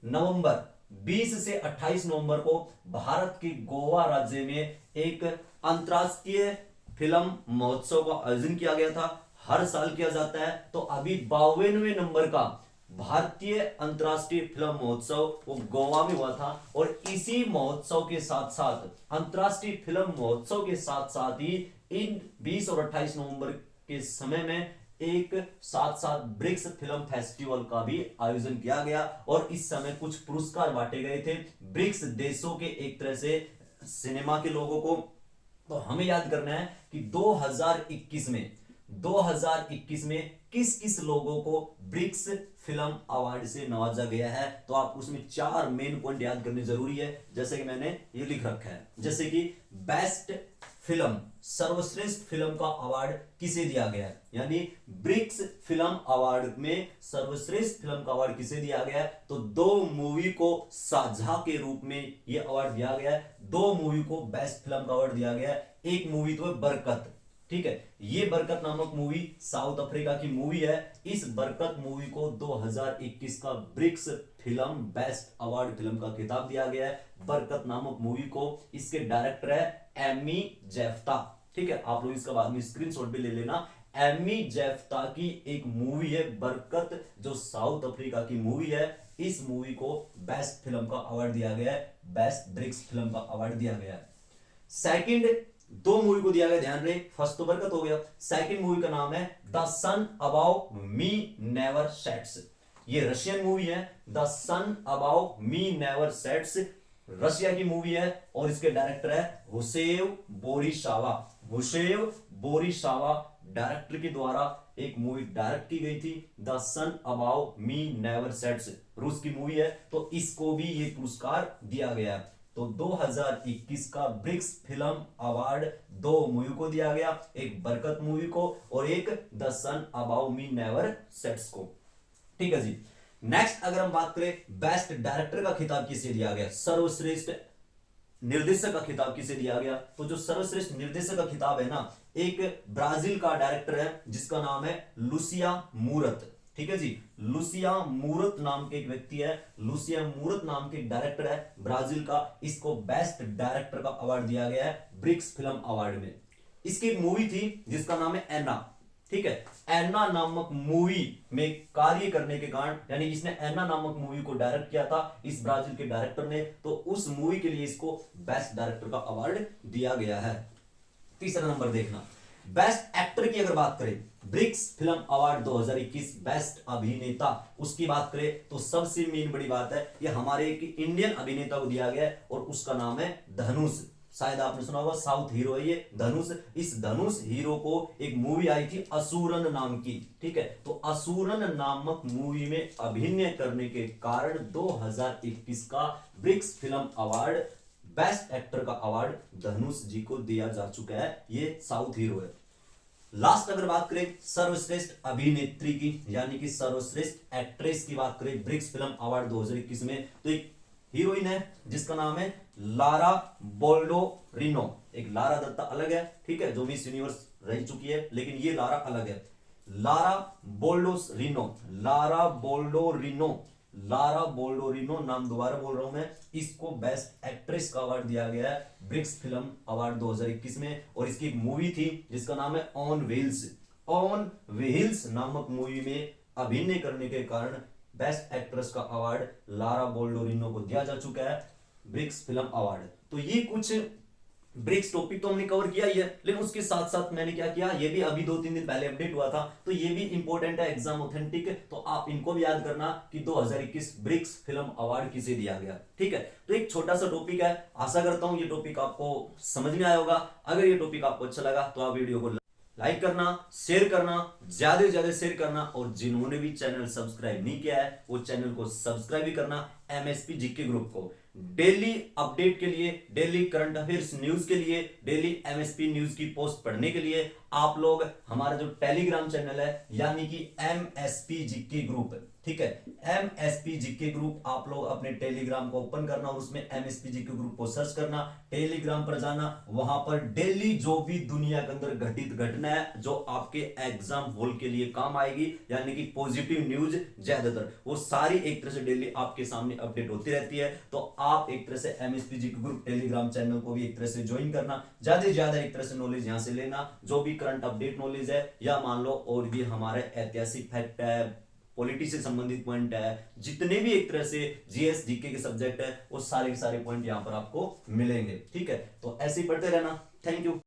नवंबर 20 से 28 नवंबर को भारत के गोवा राज्य में एक अंतरराष्ट्रीय फिल्म महोत्सव का आयोजन किया गया था। हर साल किया जाता है। तो अभी 52वें नंबर का भारतीय अंतरराष्ट्रीय फिल्म महोत्सव वो गोवा में हुआ था। और इसी महोत्सव के साथ साथ, अंतरराष्ट्रीय फिल्म महोत्सव के साथ साथ ही इन 20 और 28 नवंबर के समय में एक साथ साथ ब्रिक्स फिल्म फेस्टिवल का भी आयोजन किया गया। और इस समय कुछ पुरस्कार बांटे गए थे ब्रिक्स देशों के, एक तरह से सिनेमा के लोगों को। तो हमें याद करना है कि 2021 में किस किस लोगों को ब्रिक्स फिल्म अवार्ड से नवाजा गया है। तो आप उसमें 4 मेन पॉइंट याद करने जरूरी है, जैसे कि मैंने ये लिख रखा है। जैसे कि बेस्ट फिल्म, सर्वश्रेष्ठ फिल्म का अवार्ड किसे दिया गया है, यानी ब्रिक्स फिल्म अवार्ड में सर्वश्रेष्ठ फिल्म का अवार्ड किसे दिया गया है। तो 2 मूवी को साझा के रूप में यह अवार्ड दिया गया है। 2 मूवी को बेस्ट फिल्म का अवार्ड दिया गया है। एक मूवी तो है बरकत, ठीक है, ये बरकत नामक मूवी साउथ अफ्रीका की मूवी है। इस बरकत मूवी को 2021 का BRICS film best award film का खिताब दिया गया है, बरकत नामक मूवी को। इसके डायरेक्टर है एमी जेफ्ता, ठीक है, आप लोग इसका बाद में स्क्रीनशॉट भी ले लेना। एमी जेफ्ता की एक मूवी है बरकत, जो साउथ अफ्रीका की मूवी है। इस मूवी को बेस्ट फिल्म का अवार्ड दिया गया है, बेस्ट ब्रिक्स फिल्म का अवार्ड दिया गया है। सेकंड 2 मूवी को दिया गया, ध्यान रहे, फर्स्ट तो बरकत हो गया। सेकंड मूवी का नाम है the sun above me never sets. ये रशियन मूवी है, the sun above me never sets, Russia की मूवी है। और इसके डायरेक्टर है हुसेव बोरिशावा। हुसेव बोरिशावा डायरेक्टर के द्वारा एक मूवी डायरेक्ट की गई थी, the sun above me never sets, रूस की मूवी है। तो इसको भी ये पुरस्कार दिया गया। तो 2021 का ब्रिक्स फिल्म अवार्ड 2 मूवी को दिया गया, एक बरकत मूवी को और एक the sun above me never sets को, ठीक है जी। नेक्स्ट अगर हम बात करें बेस्ट डायरेक्टर का खिताब किसे दिया गया, सर्वश्रेष्ठ निर्देशक का खिताब किसे दिया गया। तो जो सर्वश्रेष्ठ निर्देशक का खिताब है ना, एक ब्राजील का डायरेक्टर है जिसका नाम है लुसिया मूरत, ठीक है जी। लुसिया मूरत नाम के एक व्यक्ति है, लुसिया मूरत नाम के एक डायरेक्टर है ब्राजील का। इसको बेस्ट डायरेक्टर का अवार्ड दिया गया है ब्रिक्स फिल्म अवार्ड में। इसकी एक मूवी थी जिसका नाम है एना, ठीक है। एना नामक मूवी में कार्य करने के कारण, यानी इसने एना नामक मूवी को डायरेक्ट किया था इस ब्राजील के डायरेक्टर ने, तो उस मूवी के लिए इसको बेस्ट डायरेक्टर का अवार्ड दिया गया है। तीसरा नंबर देखना, बेस्ट एक्टर की अगर बात करें, ब्रिक्स फिल्म अवार्ड 2021 बेस्ट अभिनेता उसकी बात करें तो सबसे मेन बड़ी बात है ये हमारे एक इंडियन अभिनेता को दिया गया है और उसका नाम है धनुष। शायद आपने सुना होगा, साउथ हीरो है ये धनुष। इस धनुष हीरो को एक मूवी आई थी असुरन नाम की, ठीक है। तो असुरन नामक मूवी में अभिनय करने के कारण 2021 का BRICS film award best actor का अवार्ड धनुष जी को दिया जा चुका है। ये साउथ हीरो है। लास्ट अगर बात करें सर्वश्रेष्ठ अभिनेत्री की, यानी कि सर्वश्रेष्ठ एक्ट्रेस की बात करें ब्रिक्स फिल्म अवार्ड 2021 में, तो एक हीरोइन है जिसका नाम है लारा बोल्डोरिनो। एक लारा दत्ता अलग है, ठीक है, जो मिस यूनिवर्स रह चुकी है, लेकिन ये लारा अलग है। लारा बोल्डोरिनो, लारा बोल्डोरिनो, लारा बोल्डोरिनो नाम दोबारा बोल रहा हूं मैं। इसको बेस्ट एक्ट्रेस का अवार्ड दिया गया है ब्रिक्स फिल्म अवार्ड 2021 में। और इसकी एक मूवी थी जिसका नाम है ऑन व्हील्स। ऑन व्हील्स नामक मूवी में अभिनय करने के कारण बेस्ट एक्ट्रेस का अवार्ड लारा बोल्डोरिनो को दिया जा चुका है, ब्रिक्स फिल्म अवार्ड। तो ये कुछ ब्रिक्स टॉपिक तो हमने कवर किया ही है, लेकिन उसके साथ साथ मैंने क्या किया, ये भी अभी 2-3 दिन पहले अपडेट हुआ था, तो ये भी इंपॉर्टेंट है, एग्जाम ऑथेंटिक, तो आप इनको भी याद करना कि 2021 ब्रिक्स फिल्म अवार्ड किसे दिया गया। ठीक है, तो एक छोटा सा टॉपिक है, आशा करता हूं ये टॉपिक आपको समझ में आया होगा। अगर ये टॉपिक आपको अच्छा लगा तो आप वीडियो को लाइक करना, शेयर करना, ज्यादा से ज्यादा शेयर करना, और जिन्होंने भी चैनल सब्सक्राइब नहीं किया है वो चैनल को सब्सक्राइब भी करना। एमएसपी जीके ग्रुप को डेली अपडेट के लिए, डेली करंट अफेयर्स न्यूज के लिए, डेली एमएसपी न्यूज की पोस्ट पढ़ने के लिए आप लोग हमारा जो टेलीग्राम चैनल है यानी कि एमएसपी जीके ग्रुप, ठीक है, एमएसपी जीके ग्रुप, आप लोग अपने टेलीग्राम को ओपन करना और उसमें एमएसपी जीके ग्रुप को सर्च करना, टेलीग्राम पर जाना, वहां पर डेली जो भी दुनिया के अंदर घटित घटना है जो आपके एग्जाम हॉल के लिए काम आएगी, यानी कि पॉजिटिव न्यूज ज्यादातर, वो सारी एक तरह से डेली आपके सामने अपडेट होती रहती है। तो आप एक तरह से MSP GK group Telegram channel को भी एक तरह से ज्वाइन करना, ज्यादा से ज्यादा एक तरह से नॉलेज यहां से लेना, जो भी करंट अपडेट नॉलेज है या मान लो और भी हमारे ऐतिहासिक फैक्ट है, पॉलिटी से संबंधित पॉइंट है, जितने भी एक तरह से जीएस जीके के सब्जेक्ट है वो सारे के सारे पॉइंट यहां पर आपको मिलेंगे। ठीक है, तो ऐसे ही पढ़ते रहना। Thank you.